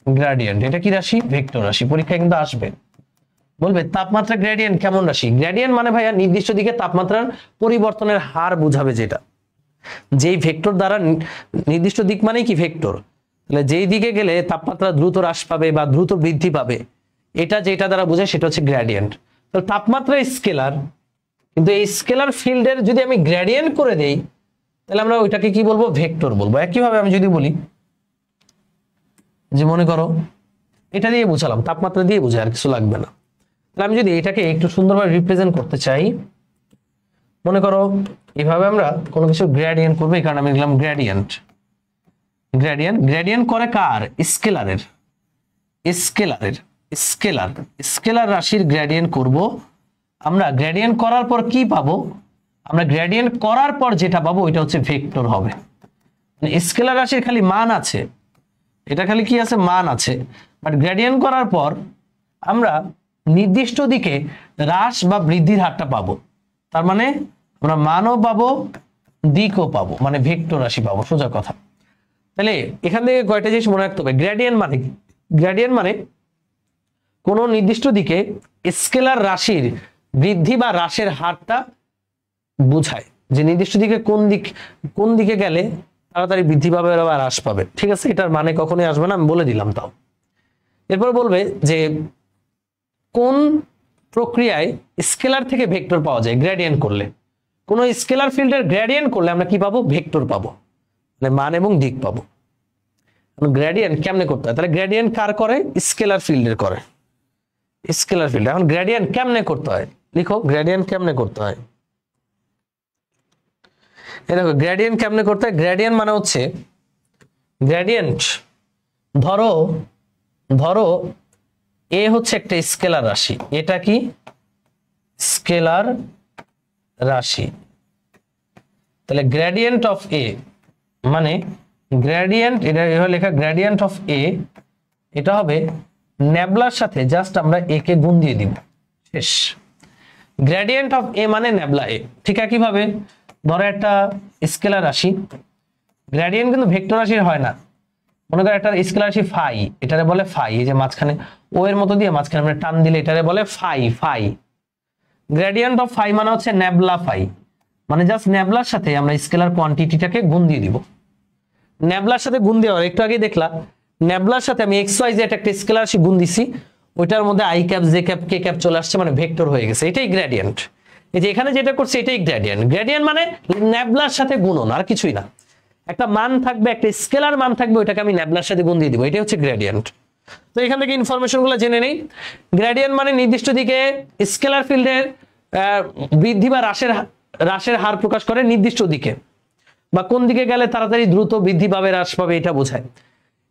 গ্রেডিয়েন্ট এটা কি রাশি? ভেক্টর রাশি। পরীক্ষায় কিন্তু আসবে, বলবে তাপমাত্রা গ্রেডিয়েন্ট কেমন রাশি? গ্রেডিয়েন্ট মানে ভাইয়া নির্দিষ্ট দিকে তাপমাত্রার পরিবর্তনের হার বোঝাবে, যেটা যেই ভেক্টর দ্বারা, নির্দিষ্ট দিক মানে কি? ভেক্টর। তাহলে যেই দিকে গেলে তাপমাত্রা দ্রুত হ্রাস পাবে বা দ্রুত বৃদ্ধি পাবে, এটা যেটা দ্বারা বোঝায় সেটা হচ্ছে গ্রেডিয়েন্ট। তাহলে তাপমাত্রা স্কেলার, কিন্তু এই স্কেলার ফিল্ডের যদি আমি গ্রেডিয়েন্ট করে দেই, তাহলে আমরা ওইটাকে কি বলবো? ভেক্টর বলবো। একইভাবে আমি যদি বলি যে মনে করো এটা দিয়ে বুঝালাম, তাপমাত্রা দিয়ে বুঝাই, আর কিছু লাগবে না। তাহলে আমি যদি এটাকে একটু সুন্দরভাবে রিপ্রেজেন্ট করতে চাই, মনে করো এভাবে আমরা কোনো কিছু গ্রেডিয়েন্ট করবো, এই কারণে আমি লিখলাম গ্রেডিয়েন্ট। গ্রেডিয়েন্ট, গ্রেডিয়েন্ট করে কার? স্কেলারের। স্কেলারের, স্কেলার, স্কেলার রাশির গ্রেডিয়েন্ট করব আমরা। গ্রেডিয়েন্ট করার পর কি পাবো? আমরা গ্রেডিয়েন্ট করার পর যেটা পাবো ওইটা হচ্ছে ভেক্টর হবে। মানে স্কেলার রাশির খালি মান আছে, এটা খালি কি আছে? মান আছে। বাট গ্রেডিয়েন্ট করার পর আমরা নির্দিষ্ট দিকে হ্রাস বা বৃদ্ধির হারটা পাবো। তার মানে আমরা মানও পাবো, দিকও পাবো, মানে ভেক্টর রাশি পাবো, সোজা কথা। তাহলে এখান থেকে কয়টা জিনিস মনে রাখতে হবে। গ্রেডিয়েন্ট মানে কি? গ্রেডিয়েন্ট মানে কোন নির্দিষ্ট দিকে স্কেলার রাশির বৃদ্ধি বা হ্রাসের হারটা বোঝায়, যে নির্দিষ্ট দিকে কোন দিকে গেলে তাড়াতাড়ি বৃদ্ধি পাবে বা হ্রাস পাবে। ঠিক আছে, এটার মানে কখনোই আসবে না, আমি বলে দিলাম। তাও এরপর বলবে যে কোন প্রক্রিয়ায় স্কেলার থেকে ভেক্টর পাওয়া যায় গ্রেডিয়েন্ট করলে। কোন স্কেলার ফিল্ডের গ্রেডিয়েন্ট করলে আমরা কি পাবো? ভেক্টর পাবো, মানে মান এবং দিক পাবো। গ্রেডিয়েন্ট কেমনে করতে হয়? তাহলে গ্রেডিয়েন্ট কার করে? স্কেলার ফিল্ডের করে, স্কেলার ফিল্ড। এখন গ্রেডিয়েন্ট কেমনে করতে হয়? লিখো, গ্রেডিয়েন্ট কেমনে করতে হয়। এই দেখো, গ্রেডিয়েন্ট কেমনে করতে হয়। গ্রেডিয়েন্ট মানে হচ্ছে, গ্রেডিয়েন্ট ধরো এ হচ্ছে একটা স্কেলার রাশি। এটা কি? স্কেলার রাশি। তাহলে গ্রেডিয়েন্ট অফ এ মানে গ্রেডিয়েন্ট, এটা লেখা গ্রেডিয়েন্ট অফ এ, এটা হবে নেবলার সাথে জাস্ট আমরা এ কে গুণ দিয়ে দিব, শেষ। গ্রেডিয়েন্ট অফ এ মানে নেবলা এ। ঠিক একইভাবে ধরো একটা স্কেলার রাশি, গ্রেডিয়েন্ট কিন্তু ভেক্টর রাশির হয় না। মনে করো একটা স্কেলার রাশি ফাই, এটারে বলে ফাই। এই যে মাঝখানে ও এর মতো দিয়ে মাঝখানে আমরা টান দিলে এটারে বলে phi. Phi gradient of phi মানে হচ্ছে নেবলা ফাই, মানে জাস্ট নেবলার সাথে আমরা স্কেলার কোয়ান্টিটিটাকে গুণ দিয়ে দিব। নেবলার সাথে গুণ দেওয়ার একটু আগে দেখলা, নেবলার সাথে আমি এক্স ওয়াই জেড একটা স্কেলার রাশি গুণ দিছি, ওইটার মধ্যে I cap J cap k cap চলে আসছে, মানে ভেক্টর হয়ে গেছে। এটাই গ্রেডিয়েন্ট। এই যে এখানে যেটা করছে এটাই গ্রেডিয়েন্ট। গ্রেডিয়েন্ট মানে নেবলার সাথে গুণন, আর কিছুই না। একটা মান থাকবে, একটা স্কেলার মান থাকবে, ওইটাকে আমি নেবলার সাথে গুণ দিয়ে দিব, এটাই হচ্ছে গ্রেডিয়েন্ট। তো এখান থেকে ইনফরমেশনগুলো জেনে নেই। গ্রেডিয়েন্ট মানে নির্দিষ্ট দিকে স্কেলার ফিল্ডের বৃদ্ধি বা হ্রাসের হার প্রকাশ করে নির্দিষ্ট দিকে, বা কোন দিকে গেলে তাড়াতাড়ি দ্রুত বৃদ্ধি পাবে হ্রাস পাবে, এটা বোঝায়।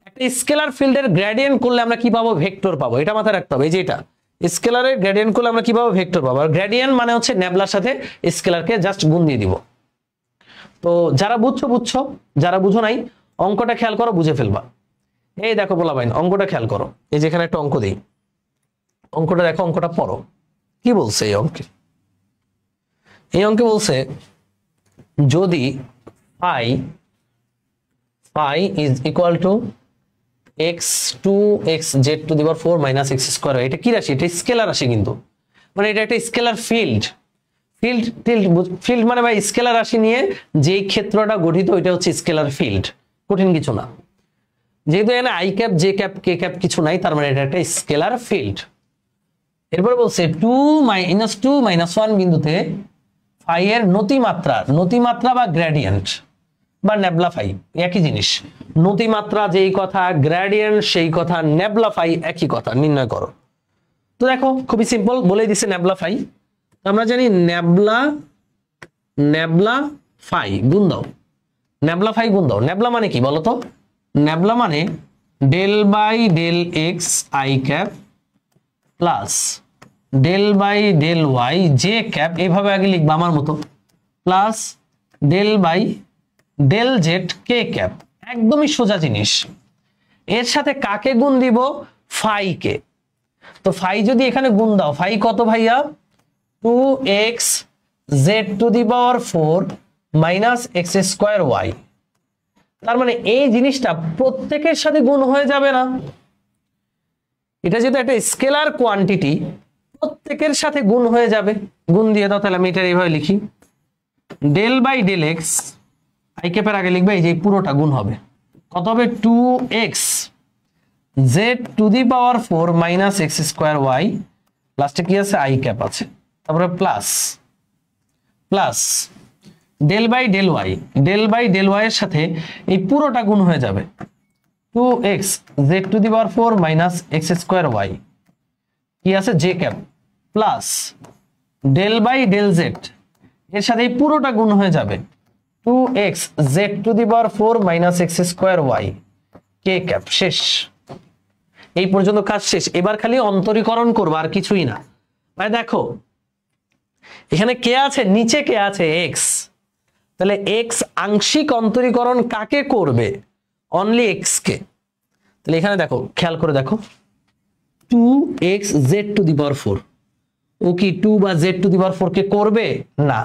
একটা স্কেলার ফিল্ডের গ্রেডিয়েন্ট করলে আমরা কি পাবো? ভেক্টর পাবো। এটা মাথায় রাখতে হবে। এই যে এটা স্কেলারের গ্রেডিয়েন্ট করলে আমরা কি পাবো? ভেক্টর পাবো। আর গ্রেডিয়েন্ট মানে হচ্ছে নেবলার সাথে স্কেলারকে জাস্ট গুণ দিয়ে দিব। তো যারা বুঝছো বুঝছো, যারা বুঝো নাই অঙ্কটা খেয়াল করো, বুঝে ফেলবা। এই দেখো পোলাপাইন, অঙ্কটা খেয়াল করো, এই যেখানে একটা অঙ্ক দেই, অঙ্কটা দেখো, অঙ্কটা পড়ো কি বলছে এই অঙ্কে। এই অঙ্কে বলছে যদি phi is equal to x2xz⁴ minus x square, এটা কি রাশি? এটা স্কেলার রাশি, কিন্তু মানে এটা একটা স্কেলার ফিল্ড। ফিল্ড মানে ভাই স্কেলার রাশি নিয়ে যেই ক্ষেত্রটা গঠিত ওইটা হচ্ছে স্কেলার ফিল্ড, কঠিন কিছু না। যেহেতু এখানে I cap J cap k cap কিছু নাই, তার মানে এটা একটা স্কেলার ফিল্ড। এরপরে বলছে 2 - 2 - 1 বিন্দুতে ফাই এর নতিমাত্রা বা গ্রেডিয়েন্ট বা নেবলা ফাই একই জিনিস। নতিমাত্রা যেই কথা, গ্রেডিয়েন্ট সেই কথা, নেবলা ফাই একই কথা, নির্ণয় করো। তো দেখো খুবই সিম্পল, বলে দিছে নেবলা ফাই। আমরা জানি নেবলা ফাই গুণ দাও, নেবলা ফাই গুণ দাও। নেবলা মানে কি বলো তো? নেবলা মানে del by del x i cap plus del by del y j cap, এইভাবে আগে লিখবা আমার মতো, plus del by del z k cap. একদমই সোজা জিনিস। এর সাথে কাকে গুণ দিব? ফাই কে। তো ফাই যদি এখানে গুণ দাও, ফাই কত ভাইয়া? 2xz⁴ minus x square Y. তার মানে এই জিনিসটা প্রত্যেকের সাথে গুণ হয়ে যাবে না? এটা যেহেতু একটা স্কেলার কোয়ান্টিটি, প্রত্যেকের সাথে গুণ হয়ে যাবে। গুণ দিয়ে দাও, তাহলে আমি এটা এইভাবে লিখি, del by del x, i ক্যাপের আগে লিখবে, এই যে পুরোটা গুণ হবে, কত হবে? 2xz⁴ minus x square Y, লাস্টে কি আছে? আই ক্যাপ আছে, তারপরে plus del by del y এর সাথে এই পুরোটা গুণ হয়ে যাবে, 2xz⁴ minus x square y, কি আছে? J cap, plus del by del z এর সাথে এই পুরোটা গুণ হয়ে যাবে, 2xz⁴ minus x square y k cap. শেষ, এই পর্যন্ত কাজ শেষ। এবার খালি অন্তরীকরণ করবো, আর কিছুই না। ভাই দেখো এখানে কে আছে? নিচে কে আছে? এক্স। তাহলে এক্স আংশিক অন্তরীকরণ কাকে করবে? অনলি এক্স কে। তাহলে এখানে দেখো, খেয়াল করে দেখো, 2xz⁴, ও কি 2 বা z⁴ কে করবে? না,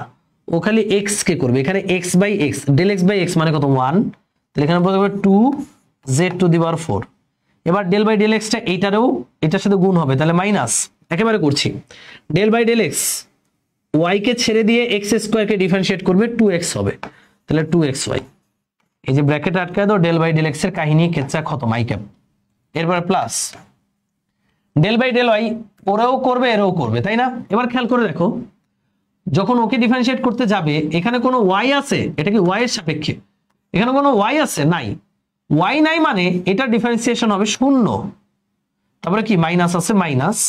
ও খালি x কে করবে। এখানে x by x, del x by x মানে কত? 1। তাহলে এখানে বলতে হবে 2z⁴। এবার ডেল বাই ডেল এক্সটা এইটারও এটার সাথে গুণ হবে, তাহলে মাইনাস, একেবারে করছি, del by del x y কে ছেড়ে দিয়ে এক্স স্কোয়ার কে ডিফারেন্সিয়েট করবে, 2x হবে, তাহলে 2xy। এই যে ব্র্যাকেট আটকায় দাও, ডেল বাই ডেল এক্স এর কাহিনী কেচ্চা খতম, আই ক্যাপ। এরপর plus del by del y, ওরাও করবে এরাও করবে, তাই না? এবার খেয়াল করে দেখো, যখন ওকে ডিফারেন্সিয়েট করতে যাবে, এখানে কোনো ওয়াই আছে? এটা কি ওয়াই এর সাপেক্ষে? এখানে কোনো ওয়াই আছে? নাই। ওয়াই নাই মানে এটা ডিফারেন্সিয়েশন হবে 0। তারপরে কি মাইনাস আছে, minus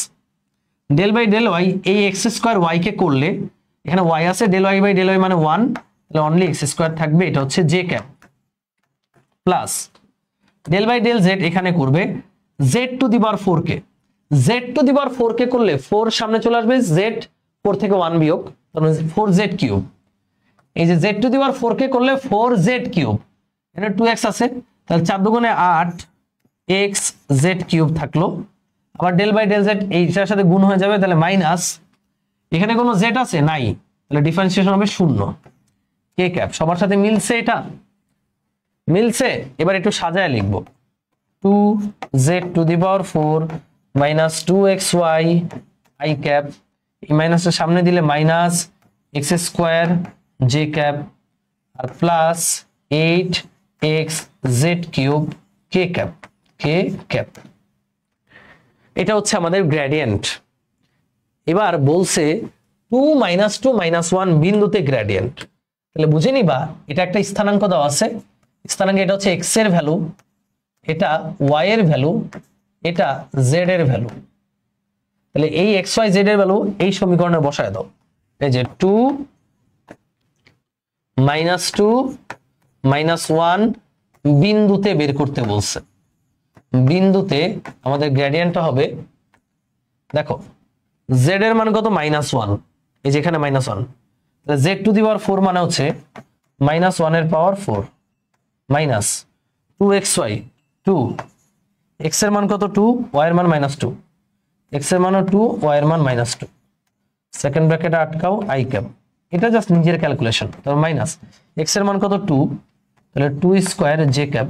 del by del y, এই এক্স স্কোয়ার ওয়াই কে করলে এখানে ওয়াই আছে, del y by del y মানে 1, তাহলে অনলি এক্স স্কোয়ার থাকবে, এটা হচ্ছে j cap, plus del by del z এখানে করবে z⁴ কে, z⁴ কে করলে 4 সামনে চলে আসবে, z 4 থেকে 1 বিয়োগ, তাহলে 4z3। এই যে z⁴ কে করলে 4z3, এখানে 2x আছে, তাহলে 4 দুগুণে 8 xz³ থাকলো। আবার ডেল বাই ডেল জেড এইটার সাথে গুণ হয়ে যাবে, তাহলে মাইনাস, এখানে কোনো জেড আছে? নাই, তাহলে ডিফারেন্সিয়েশন হবে 0 কে ক্যাপ। সবার সাথে মিলছে? এটা মিলছে। এবার একটু সাজায় লিখবো, 2z⁴ minus 2xy I cap, এই মাইনাসটা সামনে দিলে minus x square j cap, আর plus 8xz³ k cap, k cap. এটা হচ্ছে আমাদের গ্রেডিয়েন্ট। এবার বলছে 2 - 2 - 1 বিন্দুতে গ্রেডিয়েন্ট। তাহলে বুঝে নিবা, এটা একটা স্থানাঙ্ক দেওয়া আছে, স্থানাঙ্ক এটা হচ্ছে x এর ভ্যালু, এটা y এর ভ্যালু, এটা z এর ভ্যালু। তাহলে এই x y z এর ভ্যালু এই সমীকরণে বসায় দাও। এই যে 2 - 2 - 1 বিন্দুতে বের করতে বলছে। বিন্দুতে আমাদের গ্রেডিয়েন্টটা হবে, দেখো z এর মান কত? -1, এই যে এখানে -1, তাহলে z⁴ মানে হচ্ছে মাইনাস 1 এর পাওয়ার 4 মাইনাস 2xy 2 x এর মান কত 2 y এর মান -2 x এর মানও 2 y এর মান -2 সেকেন্ড ব্র্যাকেটে আটকাও i ক্যাপ এটা জাস্ট নিজের ক্যালকুলেশন তাহলে মাইনাস x এর মান কত 2 তাহলে 2 square j cap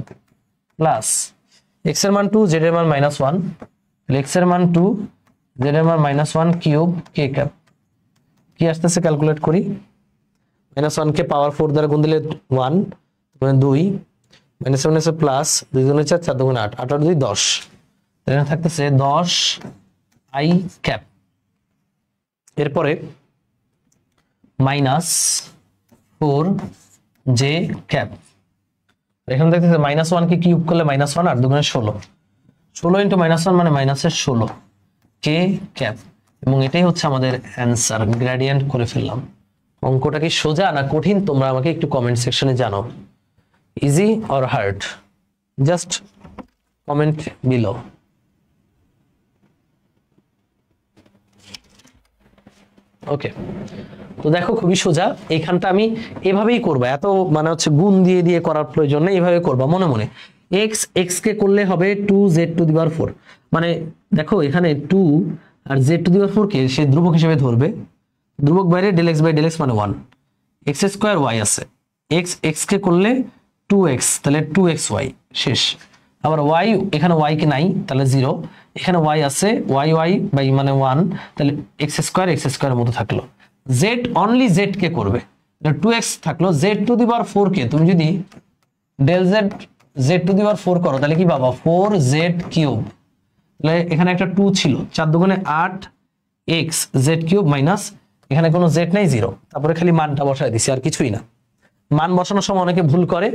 plus x এর মান 2 z এর মান -1 তাহলে x এর মান 2 z এর মান -1 কিউব k ক্যাপ কি আসতেছে ক্যালকুলেট করি -1 কে পাওয়ার 4 দ্বারা গুণ দিলে 1 মানে 2 -1 এর প্লাস 2 গুণে 4 4 গুণে 8 8 আর 2 10 তাহলে থাকতেছে 10 i ক্যাপ এরপরে -4 j ক্যাপ এখানে দেখতেছে -1 কে কিউব করলে -1 আর 2 গুণে 16 16 ইনটু -1 মানে -16 k ক্যাপ এবং এটাই হচ্ছে আমাদের অ্যানসার গ্রেডিয়েন্ট করে ফেললাম অঙ্কটা কি সোজা না কঠিন তোমরা আমাকে একটু কমেন্ট সেকশনে জানাও easy or hard just comment below okay তো দেখো খুবই সোজা এইখানটা আমি এভাবেই করব এত মানে হচ্ছে গুণ দিয়ে দিয়ে করার প্রয়োজন নেই এইভাবে করবা মনে মনে x কে করলে হবে 2z⁴ মানে দেখো এখানে 2 আর z⁴ কে সে ধ্রুবক হিসেবে ধরবে ধ্রুবক বাইরে ∂x/∂x মানে 1 x² y আছে x কে করলে 2x তাহলে 2xy শেষ আবার y এখানে y কে নাই তাহলে 0 এখানে y আছে y বাই মানে 1 তাহলে x² এর মতো থাকলো z অনলি z কে করবে 2x থাকলো z⁴ কে তুমি যদি ∂z z⁴ করো তাহলে কি পাবা 4z³ তাহলে এখানে একটা 2 ছিল 4 দুগুণে 8 x z³ মাইনাস এখানে কোনো z নাই 0 তারপরে খালি মানটা বসায় দিছি আর কিছুই না মান বসানোর সময় অনেকে ভুল করে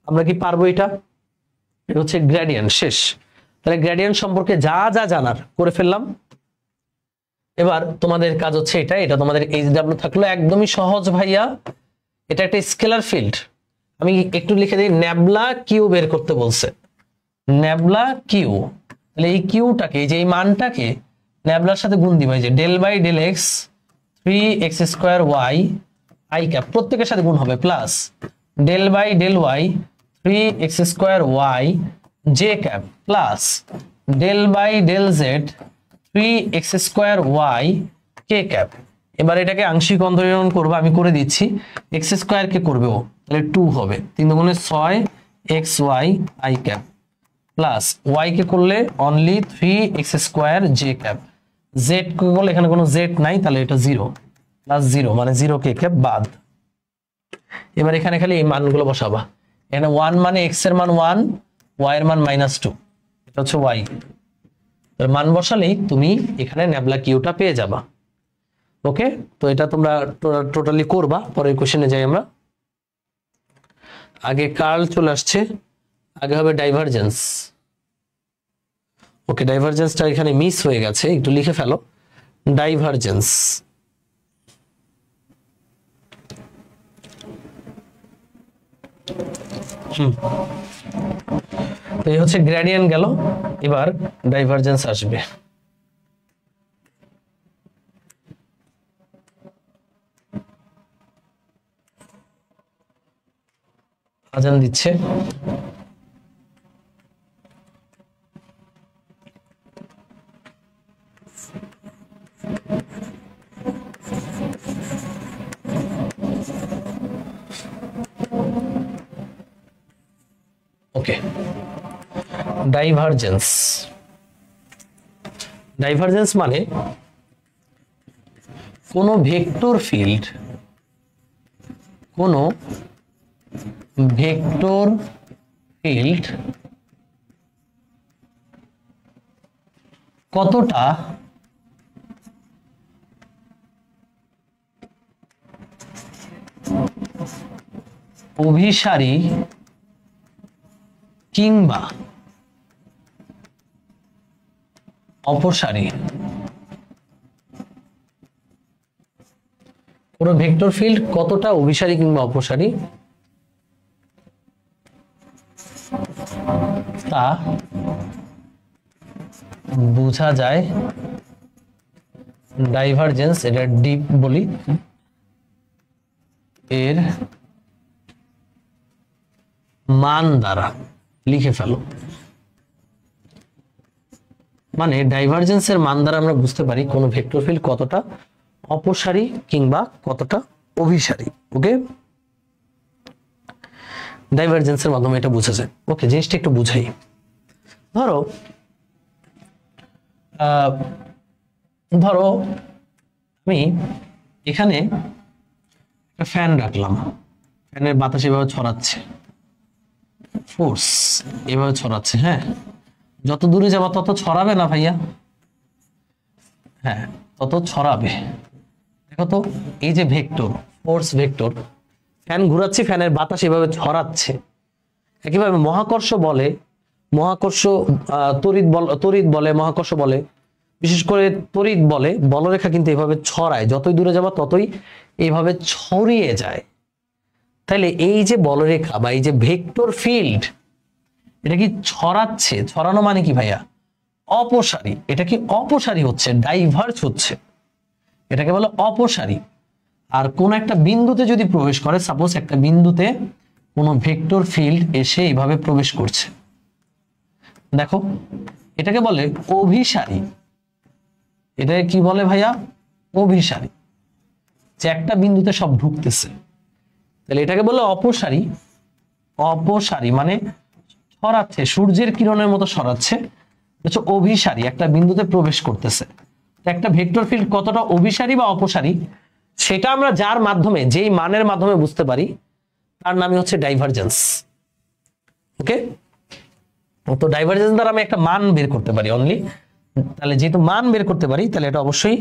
আমরা কি পারবো এটা হচ্ছে গ্রেডিয়েন্ট শেষ তাহলে গ্রেডিয়েন্ট সম্পর্কে যা যা জানার করে ফেললাম এবার তোমাদের কাজ হচ্ছে এটা তোমাদের HW থাকলো একদমই সহজ ভাইয়া এটা একটা স্কেলার ফিল্ড আমি একটু লিখে দিই নেবলা কিউ বের করতে বলছে নেবলা কিউ তাহলে এই কিউটাকে যে এই মানটাকে নেবলার সাথে গুণ দিবা এই যে ∂x 3x² y i cap প্রত্যেকের সাথে গুণ হবে plus ∂y 3x² y j cap plus ∂z 3x² y k cap এবার এটাকে আংশিক অন্তরীকরণ করব আমি করে দিচ্ছি x² কে করবে ও তাহলে 2 হবে 3 গুণে 6 xy i cap plus y কে করলে only 3x² j cap z কে করলে এখানে কোনো z নাই তাহলে এটা 0 প্লাস 0 মানে 0 k ক্যাপ বাদ এবার এখানে খালি এই মানগুলো বসাবা এখানে 1 মানে x এর মান 1 y এর মান -2 এটা হচ্ছে y এর মান বসালেই তুমি এখানে নেবলা কিউটা পেয়ে যাবা ওকে তো এটা তোমরা টোটালি করবা পরের কোশ্চেনে যাই আমরা আগে কার্ল চলে আসছে আগে হবে ডাইভারজেন্স ওকে ডাইভারজেন্সটা এখানে মিস হয়ে গেছে একটু লিখে ফেলো ডাইভারজেন্স তো এই হচ্ছে গ্রেডিয়েন্ট গেল এবার ডাইভারজেন্স আসবে আজান দিচ্ছে ওকে ডাইভারজেন্স মানে কোন ভেক্টর ফিল্ড কতটা অভিসারী কিংবা অপসারী কোন ভেক্টর ফিল্ড কতটা অভিসারী কিংবা অপসারী তা বোঝা যায় ডাইভারজেন্স এটা ডিপ বলি এর মান দ্বারা লিখে ফেলো। মানে ডাইভারজেন্সের মান দ্বারা আমরা বুঝতে পারি কোন ভেক্টর ফিল্ড কতটা অপসারী কিংবা কতটা অভিসারী। ওকে, ডাইভারজেন্সের মাধ্যমে এটা বোঝা যায়। ওকে, জিনিসটা একটু বুঝাই। ধরো ধরো আমি এখানে একটা ফ্যান রাখলাম, ফ্যানের বাতাস এভাবে ছড়াচ্ছে, ফোর্স এভাবে ছড়াচ্ছে। হ্যাঁ, যত দূরে যাবা তত ছড়াবে না ভাইয়া? হ্যাঁ, তত ছড়াবে। দেখো তো, এই যে ভেক্টর, ফোর্স ভেক্টর, ফ্যান ঘুরাচ্ছি, ফ্যানের বাতাস এভাবে ছড়াচ্ছে। একইভাবে মহাকর্ষ বলে, মহাকর্ষ তড়িৎ বলে, মহাকর্ষ বলে, বিশেষ করে তড়িৎ বলে, বলরেখা কিন্তু এভাবে ছড়ায়, যতই দূরে যাবা ততই এইভাবে ছড়িয়ে যায়। তাহলে এই যে বলরেখা বা এই যে ভেক্টর ফিল্ড, এটা কি ছড়াচ্ছে? ছড়ানো মানে কি ভাইয়া? অপসারী। এটা কি অপসারী হচ্ছে, ডাইভার্জ হচ্ছে, এটাকে বলে অপসারী। আর কোন একটা বিন্দুতে যদি প্রবেশ করে, সাপোজ একটা বিন্দুতে কোনো ভেক্টর ফিল্ড এসে এইভাবে প্রবেশ করছে, দেখো এটাকে বলে অভিসারী। এটাকে কি বলে ভাইয়া? অভিসারী। যে একটা বিন্দুতে সব ঢুকতেছে, তাহলে এটাকে বলে অপসারী। অপসারী মানে ছড়াচ্ছে, সূর্যের কিরণের মতো ছড়াচ্ছে, হচ্ছে অভিসারী, একটা বিন্দুতে প্রবেশ করতেছে। একটা ভেক্টর ফিল্ড কতটা অভিসারী বা অপসারী, সেটা আমরা যার মাধ্যমে, যেই মানের মাধ্যমে বুঝতে পারি, তার নামই হচ্ছে ডাইভারজেন্স। ওকে, তো ডাইভারজেন্স দ্বারা আমি একটা মান বের করতে পারি অনলি। তাহলে যেহেতু মান বের করতে পারি, তাহলে এটা অবশ্যই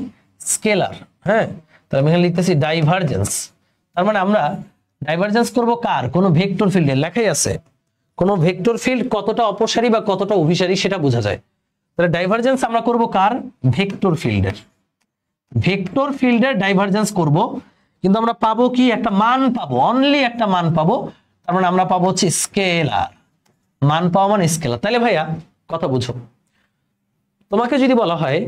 স্কেলার। হ্যাঁ, তাহলে আমি এখানে লিখতেছি ডাইভারজেন্স। তার মানে আমরা ডাইভারজেন্স করব কার? কোনো ভেক্টর ফিল্ডের। লেখাই আছে কোনো ভেক্টর ফিল্ড কতটা অপসারী বা কতটা অভিসারী সেটা বোঝা যায়। তাহলে ডাইভারজেন্স আমরা করব কার? ভেক্টর ফিল্ডের। ভেক্টর ফিল্ডের ডাইভারজেন্স করব, কিন্তু আমরা পাবো কি? একটা মান পাবো, অনলি একটা মান পাবো। তার মানে আমরা পাবো হচ্ছে স্কেলার। মান পাওয়া মানে স্কেলার। তাহলে ভাইয়া কথা বুঝো, তোমাকে যদি বলা হয়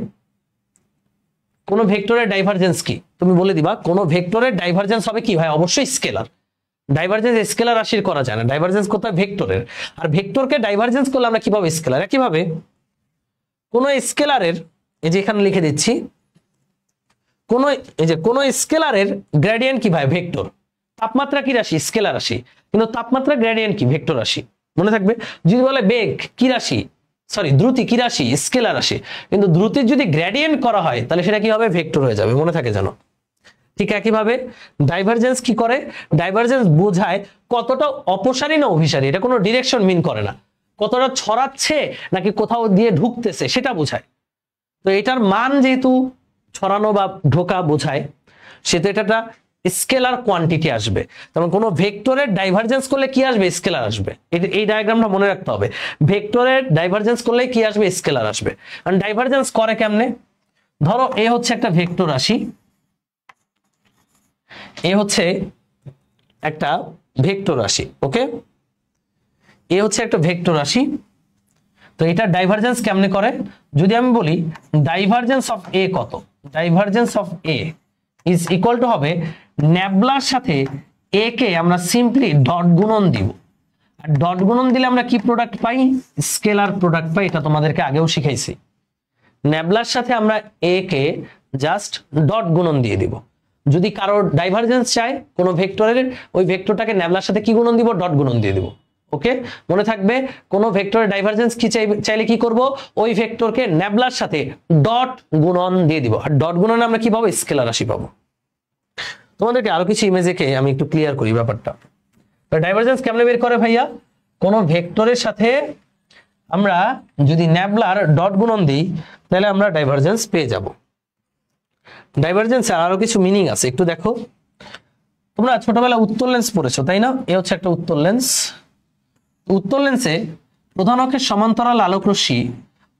কোন ভেক্টরের ডাইভারজেন্স কি, তুমি বলে দিবা কোন ভেক্টরের ডাইভারজেন্স হবে কি ভাই? অবশ্যই স্কেলার। ডাইভারজেন্স স্কেলার রাশির করা যায় না, ডাইভারজেন্স করতে হয় ভেক্টরের। আর ভেক্টরকে ডাইভারজেন্স করলে আমরা কিভাবে? স্কেলার। একইভাবে কোন স্কেলারের, এই যে এখানে লিখে দিচ্ছি, কোন এই যে কোন স্কেলারের গ্রেডিয়েন্ট কি ভাই? ভেক্টর। তাপমাত্রা কি রাশি? স্কেলার রাশি। কিন্তু তাপমাত্রা গ্রেডিয়েন্ট কি? ভেক্টর রাশি। মনে থাকবে। যদি বলে বেগ কি রাশি, সরি দ্রুতি কি রাশি? স্কেলার রাশি। কিন্তু দ্রুতির যদি গ্রেডিয়েন্ট করা হয় তাহলে সেটা কি হবে? ভেক্টর হয়ে যাবে। মনে থাকে জানো। ঠিক একইভাবে ডাইভারজেন্স কি করে? ডাইভারজেন্স বোঝায় কতটা অপসারী না অভিসারী। এটা কোনো ডিরেকশন মিন করে না, কতটা ছড়াচ্ছে নাকি কোথাও দিয়ে ঢুকতেছে সেটা বোঝায়। তো এটার মান যেহেতু ছড়ানো বা ঢোকা বোঝায়, সেটা এটা একটা স্কেলার কোয়ান্টিটি আসবে। তখন কোনো ভেক্টরের ডাইভারজেন্স করলে কি আসবে? স্কেলার আসবে। এই ডায়াগ্রামটা মনে রাখতে হবে। ভেক্টরের ডাইভারজেন্স করলে কি আসবে? স্কেলার আসবে। কারণ ডাইভারজেন্স করে কেমনে? ধরো এ হচ্ছে একটা ভেক্টর রাশি, এ হচ্ছে একটা ভেক্টর রাশি। ওকে, এ হচ্ছে একটা ভেক্টর রাশি। তো এটা ডাইভারজেন্স কেমনে করে? যদি আমি বলি ডাইভারজেন্স অফ এ কত, divergence of A is equal two হবে ন্যাবলার সাথে এ কে আমরা সিম্পলি ডট গুণন দিব। আর ডট গুণন দিলে আমরা কি প্রোডাক্ট পাই? স্কেলার প্রোডাক্ট পাই। এটা তোমাদেরকে আগেও শিখাইছি। ন্যাবলার সাথে আমরা এ কে জাস্ট ডট গুণন দিয়ে দিব। যদি কারোর ডাইভারজেন্স চাই কোনো ভেক্টরের, ওই ভেক্টরটাকে ন্যাবলার সাথে কি গুণন দিব? ডট গুণন দিয়ে দিব। ওকে, মনে থাকবে কোনো ভেক্টরের ডাইভারজেন্স কি চাইলে কি করব? ওই ভেক্টরকে ন্যাবলার সাথে ডট গুণন দিয়ে দিব। আর ডট গুণনে আমরা কি পাবো? স্কেলার রাশি পাবো। তোমাদেরকে আরো কিছু ইমেজেকে আমি একটু ক্লিয়ার করি ব্যাপারটা। ডাইভারজেন্স কেমনে বের করে ভাইয়া? কোনো ভেক্টরের সাথে আমরা যদি ন্যাবলার ডট গুণন দিই তাহলে আমরা ডাইভারজেন্স পেয়ে যাব। ডাইভারজেন্সের আরো কিছু মিনিং আছে, একটু দেখো। তোমরা ছোটবেলায় উত্তল লেন্স পড়েছো তাই না? এ হচ্ছে একটা উত্তল লেন্স। উত্তল লেন্সে প্রধান অক্ষের সমান্তরাল আলোক রশ্মি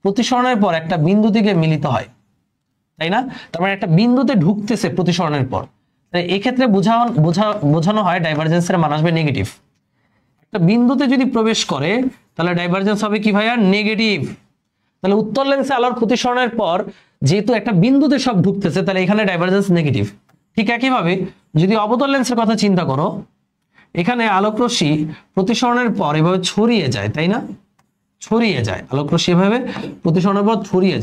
প্রতিসরণের পর একটা বিন্দু দিকে মিলিত হয়, তাই না? তার মানে একটা বিন্দুতে ঢুকতেছে প্রতিসরণের পর। তাই এই ক্ষেত্রে বোঝানো হয় ডাইভারজেন্সের মান আসবে নেগেটিভ। একটা বিন্দুতে যদি প্রবেশ করে তাহলে ডাইভারজেন্স হবে কি ভাইয়া? নেগেটিভ। তাহলে উত্তল লেন্সে আলোর প্রতিসরণের পর যেহেতু একটা বিন্দুতে সব ঢুকতেছে, তাহলে এখানে ডাইভারজেন্স নেগেটিভ। ঠিক একইভাবে যদি অবতল লেন্সের কথা চিন্তা করো, এখানে আলোক রশ্মি প্রতিসরণের পর এভাবে ছড়িয়ে যায়, তাই না? ছড়িয়ে যায়, আলোক রশ্মি এভাবে প্রতিসরণের পর ছড়িয়ে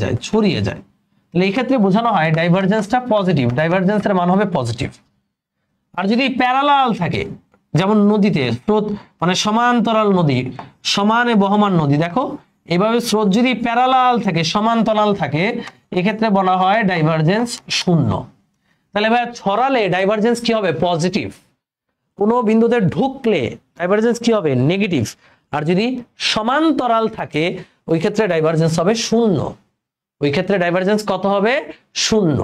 যায়। তাহলে এই ক্ষেত্রে বোঝানো হয় ডাইভারজেন্সটা পজিটিভ, ডাইভারজেন্সের মান হবে পজিটিভ। আর যদি প্যারালাল থাকে, যেমন নদীতে স্রোত মানে সমান্তরাল নদী, সমানে বহমান নদী, দেখো এভাবে স্রোত যদি প্যারালাল থাকে, সমান্তরাল থাকে, এক্ষেত্রে বলা হয় ডাইভারজেন্স শূন্য। তাহলে ভাই ছড়ালে ডাইভারজেন্স কি হবে? পজিটিভ। কোনো বিন্দুতে ঢুকলে ডাইভারজেন্স কি হবে? নেগেটিভ। আর যদি সমান্তরাল থাকে ওই ক্ষেত্রে ডাইভারজেন্স হবে শূন্য। ওই ক্ষেত্রে ডাইভারজেন্স কত হবে? শূন্য।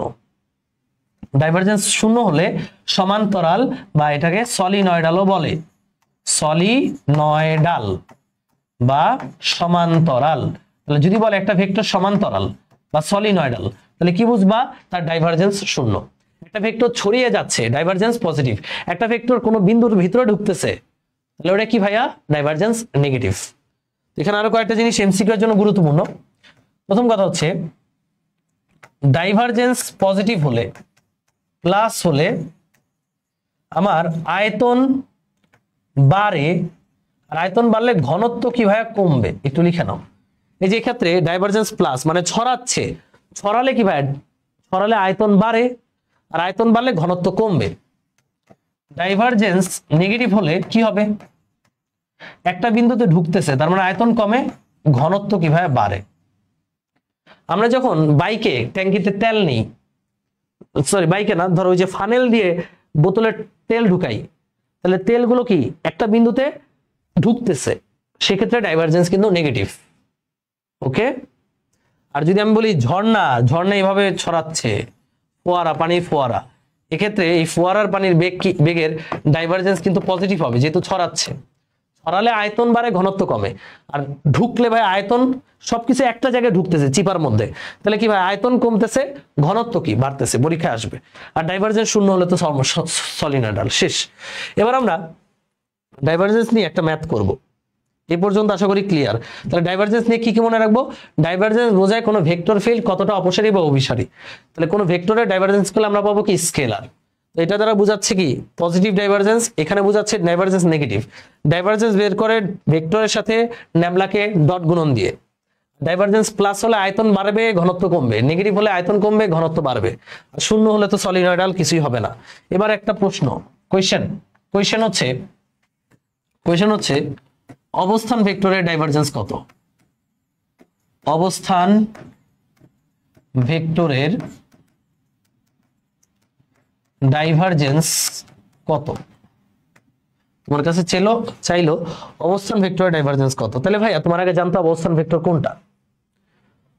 ডাইভারজেন্স শূন্য হলে সমান্তরাল বা এটাকে সলিনয়েডালও বলে, সলিনয়েডাল বা সমান্তরাল। তাহলে যদি বলে একটা ভেক্টর সমান্তরাল বা সলিনয়েডাল, তাহলে কি বুঝবা? তার ডাইভারজেন্স শূন্য। একটা ভেক্টর ছড়িয়ে যাচ্ছে, ডাইভারজেন্স পজিটিভ। একটা ভেক্টর কোনো বিন্দুর ভিতরে ঢুকতেছে, তাহলে ওটা কি ভাইয়া? Divergence negative. এখানে আরো কয়েকটা জিনিস এমসিকিউ এর জন্য গুরুত্বপূর্ণ। প্রথম কথা হচ্ছে ডাইভারজেন্স পজিটিভ হলে, প্লাস হলে আমার আয়তন বাড়ে, আর আয়তন বাড়লে ঘনত্ব কি ভাইয়া? কমবে। একটু লিখে নাও। এই যে ক্ষেত্রে ডাইভারজেন্স প্লাস মানে ছড়াচ্ছে, ছড়ালে কি ভাইয়া? ছড়ালে আয়তন বাড়ে, আর আয়তন বাড়লে ঘনত্ব কমবে। ডাইভারজেন্স নেগেটিভ হলে কি হবে? একটা বিন্দুতে ঢুকতেছে, তার মানে আয়তন কমে, ঘনত্ব কি ভাইয়া? বাড়ে। আমরা যখন বাইকে ট্যাঙ্কিতে তেল নিই, সরি বাইকে না, ধরো ওই যে ফানেল দিয়ে বোতলে তেল ঢুকাই, তাহলে তেলগুলো কি একটা বিন্দুতে ঢুকতেছে, সেক্ষেত্রে ডাইভারজেন্স কিন্তু নেগেটিভ। ওকে। আর যদি আমি বলি ঝর্ণা, ঝর্ণা এভাবে ছড়াচ্ছে, ফোয়ারা, পানির ফোয়ারা, এক্ষেত্রে এই ফোয়ারার পানির বেগের ডাইভারজেন্স কিন্তু পজিটিভ হবে, যেহেতু ছড়াচ্ছে। ছড়ালে আয়তন বাড়ে, ঘনত্ব কমে। আর ঢুকলে ভাই আয়তন, সবকিছু একটা জায়গায় ঢুকতেছে চিপার মধ্যে, তাহলে কি ভাই? আয়তন কমতেছে, ঘনত্ব কি? বাড়তেছে। পরীক্ষায় আসবে। আর ডাইভারজেন্স শূন্য হলে তো সলিনয়েডাল। শেষ। এবার আমরা ডাইভারজেন্স নিয়ে একটা ম্যাথ করব। এই পর্যন্ত আশা করি ক্লিয়ার। তাহলে ডাইভারজেন্স নিয়ে কি কি মনে রাখবো? ডাইভারজেন্স বোঝায় কোনো ভেক্টর ফিল্ড কতটা অপসারী বা অভিসারী। তাহলে কোনো ভেক্টরের ডাইভারজেন্স করলে আমরা পাবো কি? স্কেলার। এটা দ্বারা বোঝাচ্ছে কি? Positive divergence. এখানে বোঝাচ্ছে ডাইভারজেন্স নেগেটিভ। ডাইভারজেন্স বের করে ভেক্টরের সাথে ন্যামলাকে ডট গুণন দিয়ে। ডাইভারজেন্স প্লাস হলে আয়তন বাড়বে, ঘনত্ব কমবে। নেগেটিভ হলে আয়তন কমবে, ঘনত্ব বাড়বে। আর শূন্য হলে তো সলিনয়েডাল, কিছুই হবে না। এবার একটা প্রশ্ন, কোয়েশ্চেন হচ্ছে অবস্থান ভেক্টরের ডাইভারজেন্স কত? অবস্থান ভেক্টরের ডাইভারজেন্স কত? তোমার কাছে চাইলো অবস্থান ভেক্টরের ডাইভারজেন্স কত। তাহলে ভাইয়া তোমার আগে জানতো অবস্থান ভেক্টর কোনটা?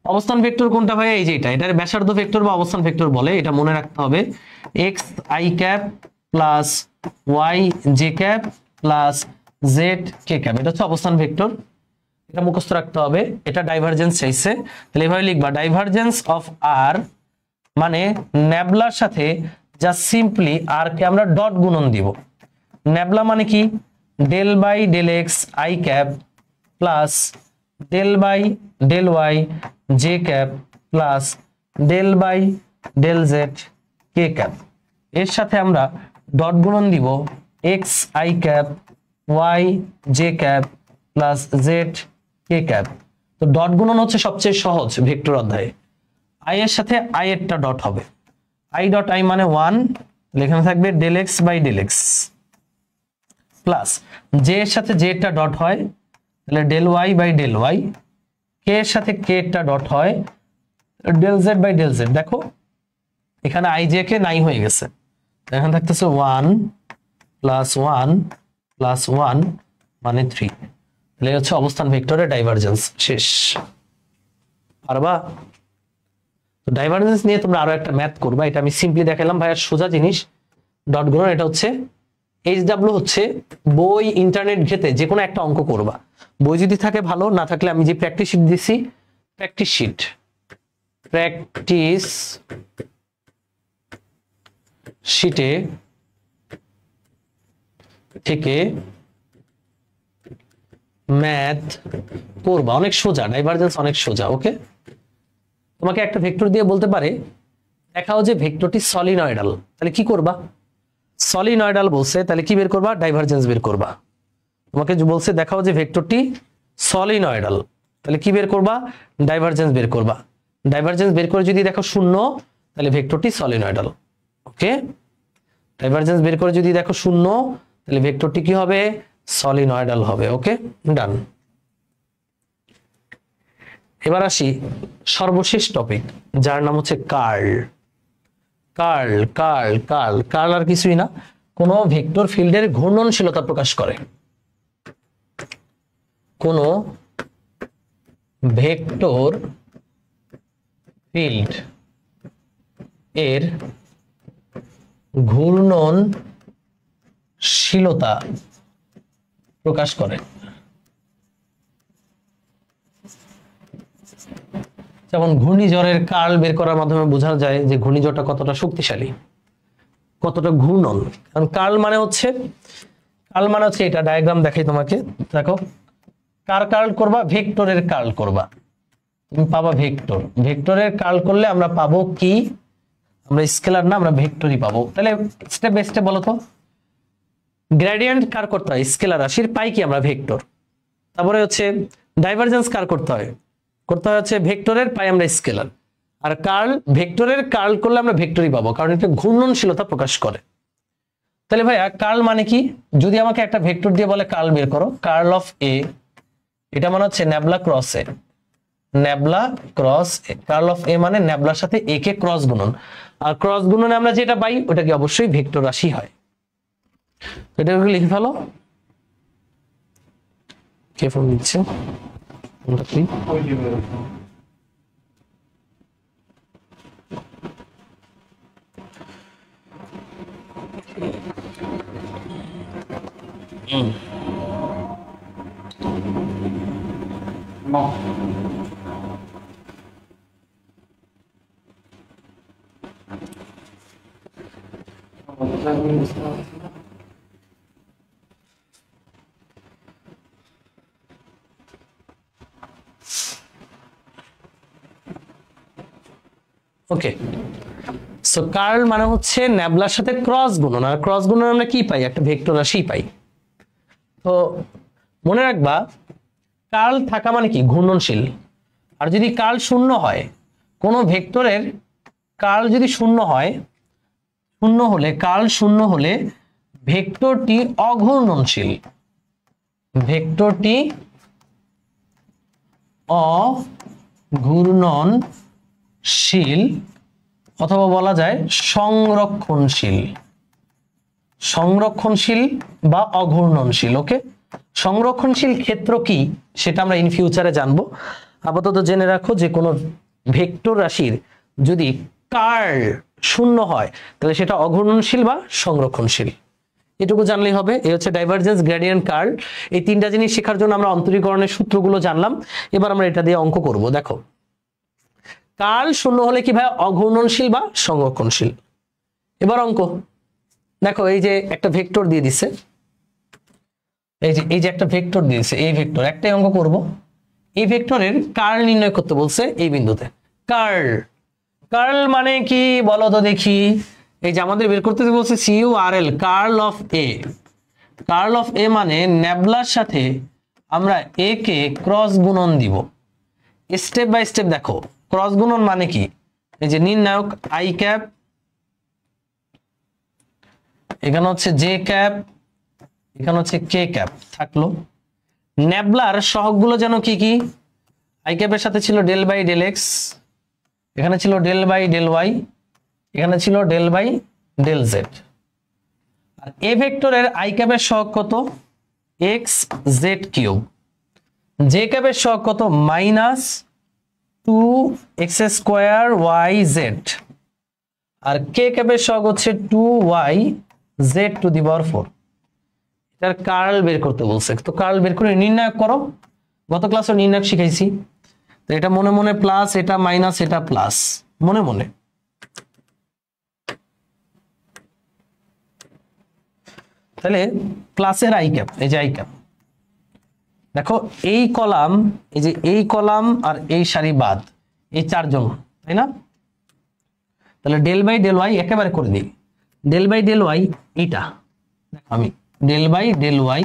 অবস্থান ভেক্টর কোনটা ভাইয়া? এই যে এটার ব্যাসার্ধ ভেক্টর বা অবস্থান ভেক্টর বলে। এটা মনে রাখতে হবে। X i cap plus y j cap plus z k cap, এটা হচ্ছে অবস্থান ভেক্টর। এটা মুখস্থ রাখতে হবে। এটা ডাইভারজেন্স চাইছে, তাহলে এভাবে লিখবা ডাইভারজেন্স অফ আর মানে ন্যাবলার সাথে যা সিম্পলি আর কে আমরা ডট গুণন দিব। ন্যাবলা মানে কি? Del by del x i cap plus del by del y j cap plus del by del z k cap. এর সাথে আমরা ডট গুণন দিব x i cap y j cap plus z k cap. তো dot গুণন হচ্ছে সবচেয়ে সহজ ভেক্টর অধ্যায়ে। আই এর সাথে আই এরটা ডট হবে, আই ডট আই মানে 1, এখানে থাকবে del x by del x plus j এর সাথে জে এরটা ডট হয়, তাহলে del y by del y. K এর সাথে কে এরটা ডট হয়, del z by del z. দেখো এখানে আই জে কে নাই হয়ে গেছে, এখানে থাকতেছে 1 প্লাস 1 প্লাস 1 মানে 3। তাহলে হচ্ছে অবস্থান ভেক্টরের ডাইভারজেন্স। শেষ। পারবা? তো ডাইভারজেন্স নিয়ে তোমরা আরো একটা ম্যাথ করবা। এটা আমি সিম্পলি দেখালাম ভাইয়া, সোজা জিনিস। ডট গুণন এটা হচ্ছে এইচডব্লিউ হচ্ছে বই, ইন্টারনেট ঘেটে যে কোনো একটা অঙ্ক করবা। বই যদি থাকে ভালো, না থাকলে আমি যে প্র্যাকটিস শিট দিছি, প্র্যাকটিস শিটে থেকে ম্যাথ করবা। অনেক সোজা, ডাইভারজেন্স অনেক সোজা। ওকে। তোমাকে একটা ভেক্টর দিয়ে বলতে পারে দেখাও যে ভেক্টরটি সলিনয়েডাল, তাহলে কি করবা? সলিনয়েডাল বলছে, তাহলে কি বের করবা? ডাইভারজেন্স বের করবা। তোমাকে বলছে দেখাও যে ভেক্টরটি সলিনয়েডাল, তাহলে কি বের করবা? ডাইভারজেন্স বের করবা। ডাইভারজেন্স বের করে যদি দেখো শূন্য, তাহলে ভেক্টরটি সলিনয়েডাল। ওকে, ডাইভারজেন্স বের করে যদি দেখো শূন্য, তাহলে ভেক্টরটি কি হবে? সলিনয়েডাল হবে। ওকে, ডান। এবার আসি সর্বশেষ টপিক, যার নাম হচ্ছে curl. Curl curl curl curl আর কিছুই না, কোন ভেক্টর ফিল্ডের ঘূর্ণনশীলতা প্রকাশ করে। কোন ভেক্টর ফিল্ড এর ঘূর্ণনশীলতা প্রকাশ করে। যেমন ঘূর্ণিঝড়ের কার্ল বের করার মাধ্যমে বোঝা যায় যে ঘূর্ণিঝড়টা কতটা শক্তিশালী, কতটা ঘূর্ণন। কারণ কার্ল মানে হচ্ছে এটা ডায়াগ্রাম দেখাই তোমাকে, দেখো কার কার্ল করবা? ভেক্টরের কার্ল করবা, তুমি পাবা ভেক্টর। ভেক্টরের কার্ল করলে আমরা পাবো কি? আমরা স্কেলার না, আমরা ভেক্টরই পাবো। তাহলে স্টেপ বাই স্টেপ বলো তো। গ্রেডিয়েন্ট কার করতে হয়? স্কেলার রাশির, পাই কি আমরা? ভেক্টর। তারপরে হচ্ছে ডাইভারজেন্স কার করতে হয়? হচ্ছে ভেক্টরের, পাই আমরা স্কেলার। আর কার্ল, ভেক্টরের কার্ল করলে আমরা ভেক্টরই পাবো, কারণ এটা ঘূর্ণনশীলতা প্রকাশ করে। তাহলে ভাইয়া কার্ল মানে কি? যদি আমাকে একটা ভেক্টর দিয়ে বলে কার্ল বের করো, কার্ল অফ এ, এটা মানে হচ্ছে nabla cross A. Nabla cross A, curl of A মানে ন্যাবলার সাথে এ কে ক্রস গুণন। আর ক্রস গুণনে আমরা যেটা পাই ওটা কি অবশ্যই ভেক্টর রাশি হয়। এটা লিখে ফেলো। কে ফোন দিচ্ছে? ওকে, সো কার্ল মানে হচ্ছে ন্যাবলার সাথে ক্রস গুণন। আর ক্রস গুণন আমরা কি পাই? একটা ভেক্টর রাশি পাই। তো মনে রাখবা কার্ল থাকা মানে কি? ঘূর্ণনশীল। আর যদি কার্ল শূন্য হয়, কোন ভেক্টরের কার্ল যদি শূন্য হয়, কার্ল শূন্য হলে ভেক্টরটি অঘূর্ণনশীল। ভেক্টরটি অঘূর্ণনশীল অথবা বলা যায় সংরক্ষণশীল। সংরক্ষণশীল বা অঘূর্ণনশীল। ওকে, সংরক্ষণশীল ক্ষেত্র কি সেটা আমরা ইন ফিউচারে জানবো। আপাতত জেনে রাখো যে কোনো ভেক্টর রাশির যদি কার্ল শূন্য হয় তাহলে সেটা অঘূর্ণনশীল বা সংরক্ষণশীল। এটুকু জানলেই হবে। এই হচ্ছে ডাইভারজেন্স, গ্রেডিয়েন্ট, কার্ল। এই তিনটা জিনিস শেখার জন্য আমরা অন্তরীকরণের সূত্রগুলো জানলাম। এবার আমরা এটা দিয়ে অঙ্ক করব। দেখো কার্ল শূন্য হলে কি ভাই? অঘূর্ণনশীল বা সংরক্ষণশীল। এবার অঙ্ক দেখো, এই যে একটা ভেক্টর দিয়ে দিছে, এই যে একটা ভেক্টর দিয়ে দিছে, এই ভেক্টর একটাই অঙ্ক করব। এই ভেক্টরের কার্ল নির্ণয় করতে বলছে এই বিন্দুতে। কার্ল মানে কি বলো তো দেখি? এই যে আমাদের বের করতে বলছে CURL, curl of A. Curl of A মানে ন্যাবলার সাথে আমরা এ কে ক্রস গুণন দিব। স্টেপ বাই স্টেপ দেখো ক্রস গুণন মানে কি? এই যে নির্ণায়ক আই ক্যাপ, এখানে হচ্ছে জে ক্যাপ, এখানে হচ্ছে কে ক্যাপ থাকলো। ন্যাবলার সহগগুলো যেন কি কি? আই ক্যাপের সাথে ছিল ডেল বাই ডেল এক্স, এখানে ছিল ডেল বাই ডেল ওয়াই, এখানে ছিল ডেল বাই ডেল জেড। আর এ ভেক্টরের আই ক্যাপের সহগ কত? X z cube. জে ক্যাপের সহগ কত? Minus 2x square y z. আর কে ক্যাপের সহগ হচ্ছে 2y z to the power 4। এটার কার্ল বের করতে বলছে, তো কার্ল বের করে নির্ণায়ক করো। গত ক্লাসে নির্ণায়ক শিখাইছি। তো এটা মনে মনে প্লাস, এটা মাইনাস, এটা প্লাস, মনে মনে। তাহলে প্লাসের আই ক্যাপ, এই যে আই ক্যাপ দেখো, এই কলাম, এই যে এই কলাম আর এই সারি বাদ, এই চারজন, তাই না? তাহলে ডেল বাই ডেল ওয়াই একেবারে করে দিই। ডেল বাই ডেল ওয়াই এটা আমি del by del y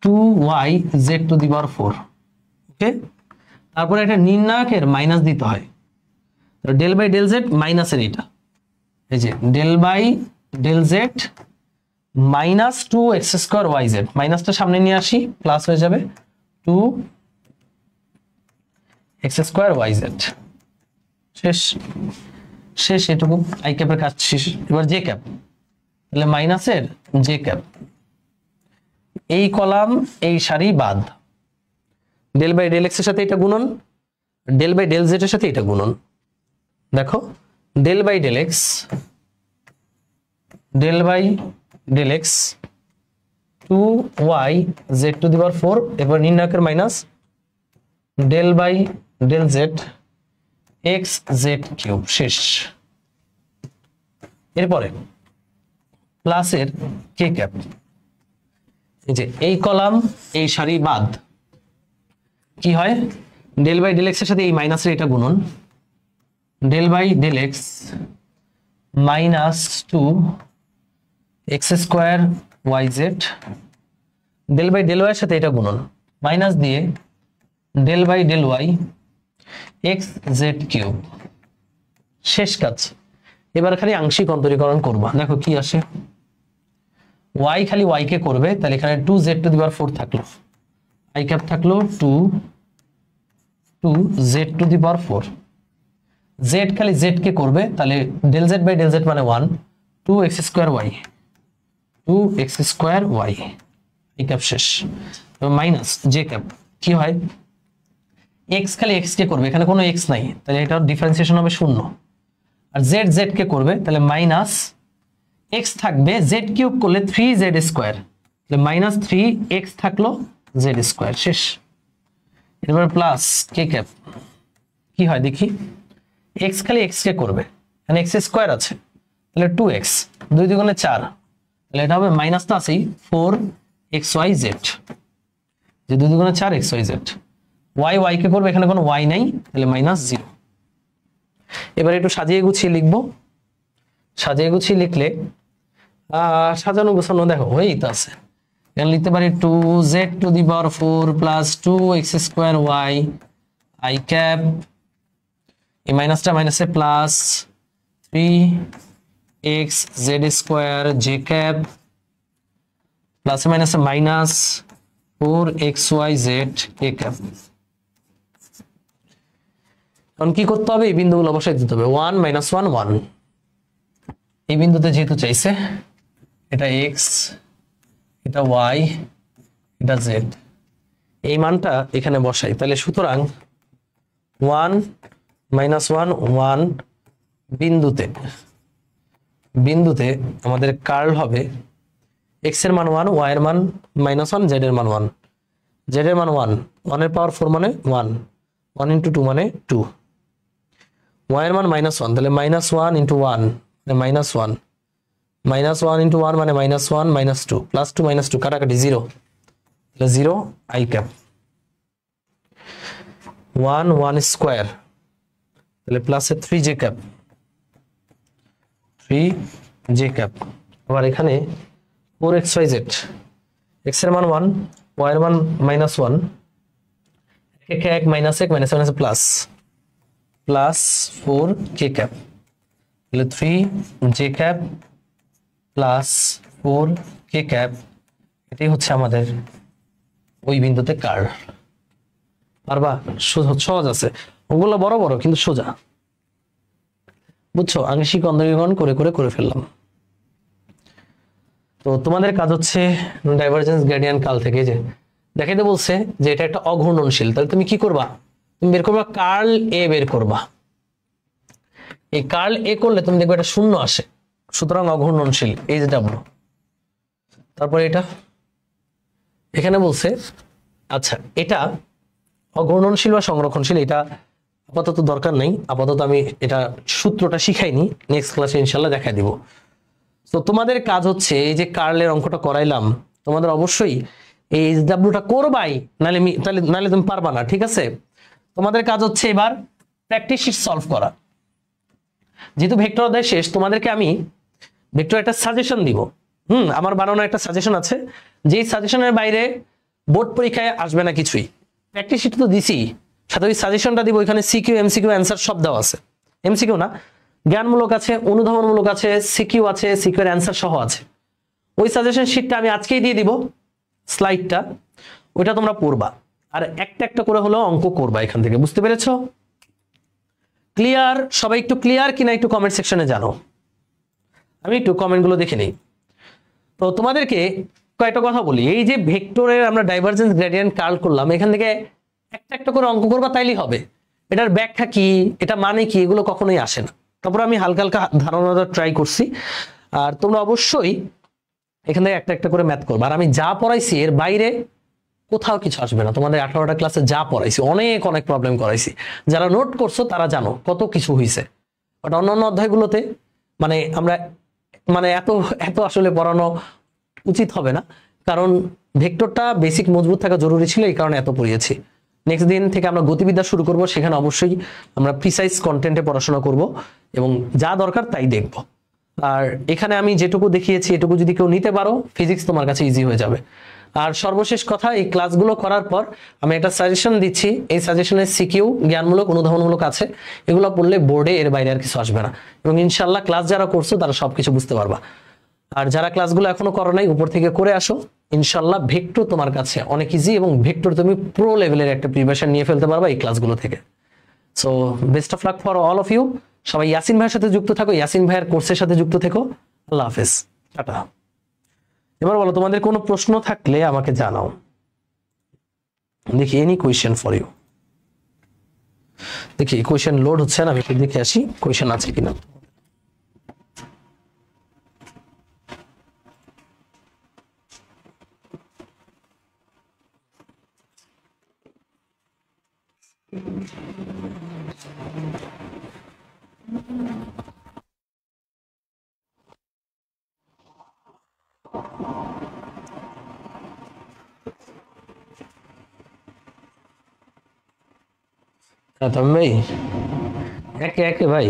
2y z to the power 4, okay. তারপরে একটা নির্ণায়কের মাইনাস দিতে হয়, ডেল বাই ডেল জেড মাইনাসের এটা, এই যে del by del z minus 2x² yz, মাইনাসটা সামনে নিয়ে আসি প্লাস হয়ে যাবে 2x² yz। শেষ শেষ এটুকু, আই ক্যাপের কাজ শেষ। এবার জে ক্যাপ, তাহলে মাইনাসের জে ক্যাপ, এই কলাম এই সারি বাদ, ডেল বাই ডেল এক্স এর সাথে এটা গুণন, ডেল বাই ডেল জেড এর সাথে এটা গুণন। দেখো del by del x, del by del x 2y z to the power 4, এবার নির্ণায়কের minus del by del z x z cube. শেষ। এরপরে প্লাসের কে ক্যাপ, এই যে এই কলাম এই সারি বাদ, কি হয় ডেল বাই ডেল এক্স এর সাথে এই মাইনাসের এটা গুণন, del by del x minus 2x² yz, del by del y এর সাথে এটা গুণন, মাইনাস দিয়ে del by del y x z cube. শেষ কাজ। এবার খালি আংশিক অন্তরীকরণ করবা, দেখো কি আসে, y খালি y কে করবে, তাহলে এখানে 2z টু দি পাওয়ার 4 থাকলো, i ক্যাপ থাকলো 2z to the power 4, z খালি z কে করবে, তাহলে del z by del z মানে 1, 2x² y, i ক্যাপ শেষ। মাইনাস জে ক্যাপ, কি হয় x খালি x কে করবে, এখানে কোনো x নাই, তাহলে এটার ডিফারেন্সিয়েশন হবে 0, আর z z কে করবে, তাহলে মাইনাস x থাকবে, z কিউব করলে 3z স্কয়ার, তাহলে মাইনাস 3x থাকলো z স্কয়ার। শেষ। এবার প্লাস কে ক্যাপ, কি হয় দেখি, x খালি x কে করবে, এখানে x স্কয়ার আছে, তাহলে 2x, 2 দুগুণে 4, তাহলে এটা হবে মাইনাস তো আছেই 4xyz, যে 2 দুগুণে 4xyz, y y কে করবে, এখানে কোনো y নাই, তাহলে মাইনাস 0। এবার একটু সাজিয়ে গুছিয়ে লিখবো, সাজিয়ে গুছিয়ে লিখলে সাজানো গোছানো দেখো হয়েই তো আছে। এখানে লিখতে পারি 2z to the power 4 plus 2x² y i cap, এই মাইনাসটা মাইনাসে প্লাস 3xz² j ক্যাপ, প্লাসে মাইনাসে মাইনাস 4xyz k ক্যাপ। এখন কি করতে হবে, এই বিন্দুগুলো বসাই দিতে হবে, 1 - 1 1, এই বিন্দুতে যেহেতু চাইছে, এটা x, এটা y, এটা z, এই মানটা এখানে বসাই, তাহলে সুতরাং 1 - 1 1 বিন্দুতে আমাদের কার্ল হবে x এর মান 1, y এর মান -1, z এর মান 1, z এর মান 1, 1 এর পাওয়ার 4 মানে 1, 1 × 2 মানে 2, y এর মান -1, তাহলে -1 × 1 মানে -1, -1 × 1 মানে -1 -2, +2 -2 কাটাকাটি 0, তাহলে 0 i ক্যাপ, 1 1 স্কয়ার, তাহলে প্লাসে 3j ক্যাপ, 3j ক্যাপ। আবার এখানে 4xyz, x এর মান 1, y এর মান -1, 1 1 -1 প্লাস 4k ক্যাপ, তাহলে 3j cap plus 4k cap, এটাই হচ্ছে আমাদের ওই বিন্দুতে কার্ল। পারবা? সহজ আছে, ওগুলো বড় বড় কিন্তু সোজা, বুঝছো? আংশিক অন্তরীকরণ করে ফেললাম। তো তোমাদের কাজ হচ্ছে ডাইভারজেন্স গ্রেডিয়েন্ট কার্ল থেকে যে দেখাইতে বলছে যে এটা একটা অঘূর্ণনশীল, তাহলে তুমি কি করবা, তুমি বের করবা কার্ল এ, বের করবা। এই কার্ল এ করলে তুমি দেখবে এটা শূন্য আসে, সুতরাং অঘূর্ণনশীল HW। তারপরে এটা এখানে বলছে, আচ্ছা এটা অঘূর্ণনশীল বা সংরক্ষণশীল, এটা আপাতত দরকার নেই, আপাতত আমি এটা সূত্রটা শিখাইনি, নেক্সট ক্লাসে ইনশাল্লাহ দেখাই দিব। তো তোমাদের কাজ হচ্ছে এই যে কার্লের অঙ্কটা করাইলাম, তোমাদের অবশ্যই এই HWটা করবাই, নাহলে তুমি পারবা না, ঠিক আছে? তোমাদের কাজ হচ্ছে এবার প্র্যাকটিস শিট সলভ করা। যেহেতু ভেক্টর অধ্যায় শেষ, তোমাদেরকে আমি ভেক্টর একটা সাজেশন দিব, আমার বানানো একটা সাজেশন আছে, যেই সাজেশনের বাইরে বোর্ড পরীক্ষায় আসবে না কিছুই। প্র্যাকটিস শিট তো দিছি, সাথে ওই সাজেশনটা দিব, ওইখানে সিকিউ এমসিকিউ অ্যান্সার সব দেওয়া আছে। এমসিকিউ না, জ্ঞানমূলক আছে, অনুধাবনমূলক আছে, সিকিউ আছে, সিকিউর অ্যান্সার সহ আছে। ওই সাজেশন শিটটা আমি আজকেই দিয়ে দিব, স্লাইডটা, ওইটা তোমরা পড়বা, আর একটা একটা করে হলো অঙ্ক করবা এখান থেকে। বুঝতে পেরেছো? ক্লিয়ার? সবাই একটু ক্লিয়ার কিনা একটু কমেন্ট সেকশনে জানো, আমি একটু কমেন্টগুলো দেখে নিই। তো তোমাদেরকে কয়েকটা কথা বলি, এই যে ভেক্টরের আমরা ডাইভারজেন্স গ্রেডিয়েন্ট কার্ল করলাম, এখান থেকে একটা একটা করে অঙ্ক করবা, তাইলেই হবে। এটার ব্যাখ্যা কি, এটা মানে কি, এগুলো কখনোই আসে না। তারপর আমি হালকা হালকা ধারণা ট্রাই করছি, আর তোমরা অবশ্যই এখান থেকে একটা একটা করে ম্যাথ করবা। আর আমি যা পড়াইছি এর বাইরে কোথাও কিছু আসবে না। তোমাদের 18টা ক্লাসে যা পড়াইছি অনেক অনেক প্রবলেম করাইছি, যারা নোট করছো তারা জানো কত কিছু হয়েছে। বাট অন্যান্য অধ্যায়গুলোতে মানে আমরা এত এত আসলে পড়ানো উচিত হবে না, কারণ ভেক্টরটা বেসিক মজবুত থাকা জরুরি ছিল, এই কারণে এত পড়িয়েছি। নেক্সট দিন থেকে আমরা গতিবিদ্যা শুরু করব, সেখানে অবশ্যই আমরা প্রিসাইজ কন্টেন্টে পড়াশোনা করব এবং যা দরকার তাই দেখব। আর এখানে আমি যেটুকু দেখিয়েছি এটুকু যদি কেউ নিতে পারো, ফিজিক্স তোমার কাছে ইজি হয়ে যাবে। আর সর্বশেষ কথা, এই ক্লাসগুলো করার পর আমি একটা সাজেশন দিচ্ছি, এই সাজেশনের সিকিউ জ্ঞানমূলক অনুধাবনমূলক আছে, এগুলো পড়লে বোর্ডে এর বাইরে আর কিছু আসবে না, এবং ইনশাল্লাহ ক্লাস যারা করছো তারা সবকিছু বুঝতে পারবা। আর যারা ক্লাসগুলো এখনো করো নাই, উপর থেকে করে আসো, ইনশাল্লাহ ভেক্টর তোমার কাছে অনেক ইজি, এবং ভেক্টর তুমি প্রো লেভেলের একটা প্রিপারেশন নিয়ে ফেলতে পারবা এই ক্লাসগুলো থেকে। So best of luck for all of you. সবাই ইয়াসিন ভাইয়ের সাথে যুক্ত থাকো, ইয়াসিন ভাইয়ের কোর্সের সাথে যুক্ত থেকো। আল্লাহ হাফেজ, টাটা। এবার বলো, তোমাদের কোনো প্রশ্ন থাকলে আমাকে জানাও। দেখি এনি কোয়েশ্চেন ফর ইউ। দেখি কোয়েশ্চেন লোড হচ্ছে না, আমি একটু দেখে আসি কোয়েশ্চেন আছে কিনা। ভাই একে একে ভাই,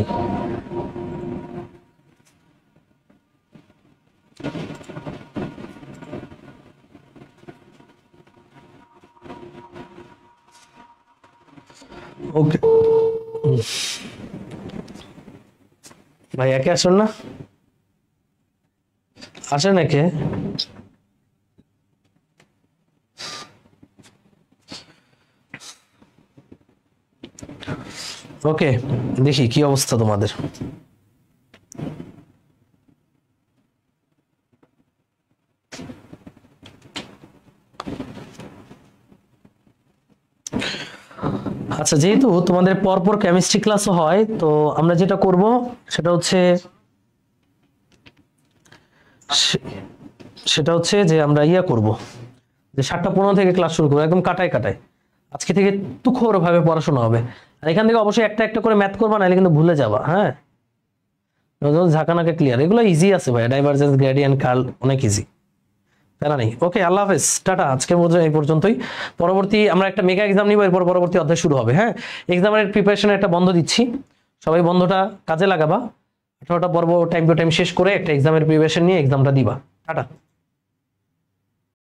ওকে ভাই, একে আসুন না, আসেন একে। ওকে, দেখি কি অবস্থা তোমাদের। আচ্ছা, যেহেতু তোমাদের পরপর কেমিস্ট্রি ক্লাসও হয়, তো আমরা যেটা করব সেটা হচ্ছে যে আমরা করব যে 7:15 থেকে ক্লাস শুরু করবো, একদম কাটায় কাটায়। আজকে থেকে তুখোর ভাবে পড়াশোনা হবে, আর এখান থেকে অবশ্যই একটা একটা করে ম্যাথ করবা, নাহলে কিন্তু ভুলে যাবা। হ্যাঁ, ঝাঁকানাকে ক্লিয়ার, এগুলো ইজি আছে ভাই, ডাইভারজেন্স গ্রেডিয়েন্ট কার্ল অনেক ইজি, তাই নেই। ওকে, আল্লাহ হাফেজ, টাটা। আজকের মধ্যে এই পর্যন্তই। পরবর্তী আমরা একটা মেগা এক্সাম নিব, এরপর পরবর্তী অধ্যায় শুরু হবে। হ্যাঁ, এক্সামের প্রিপারেশনে একটা বন্ধ দিচ্ছি, সবাই বন্ধটা কাজে লাগাবা। 18টা পর্ব টাইম টু টাইম শেষ করে একটা এক্সামের প্রিপারেশন নিয়ে এক্সামটা দিবা। টাটা।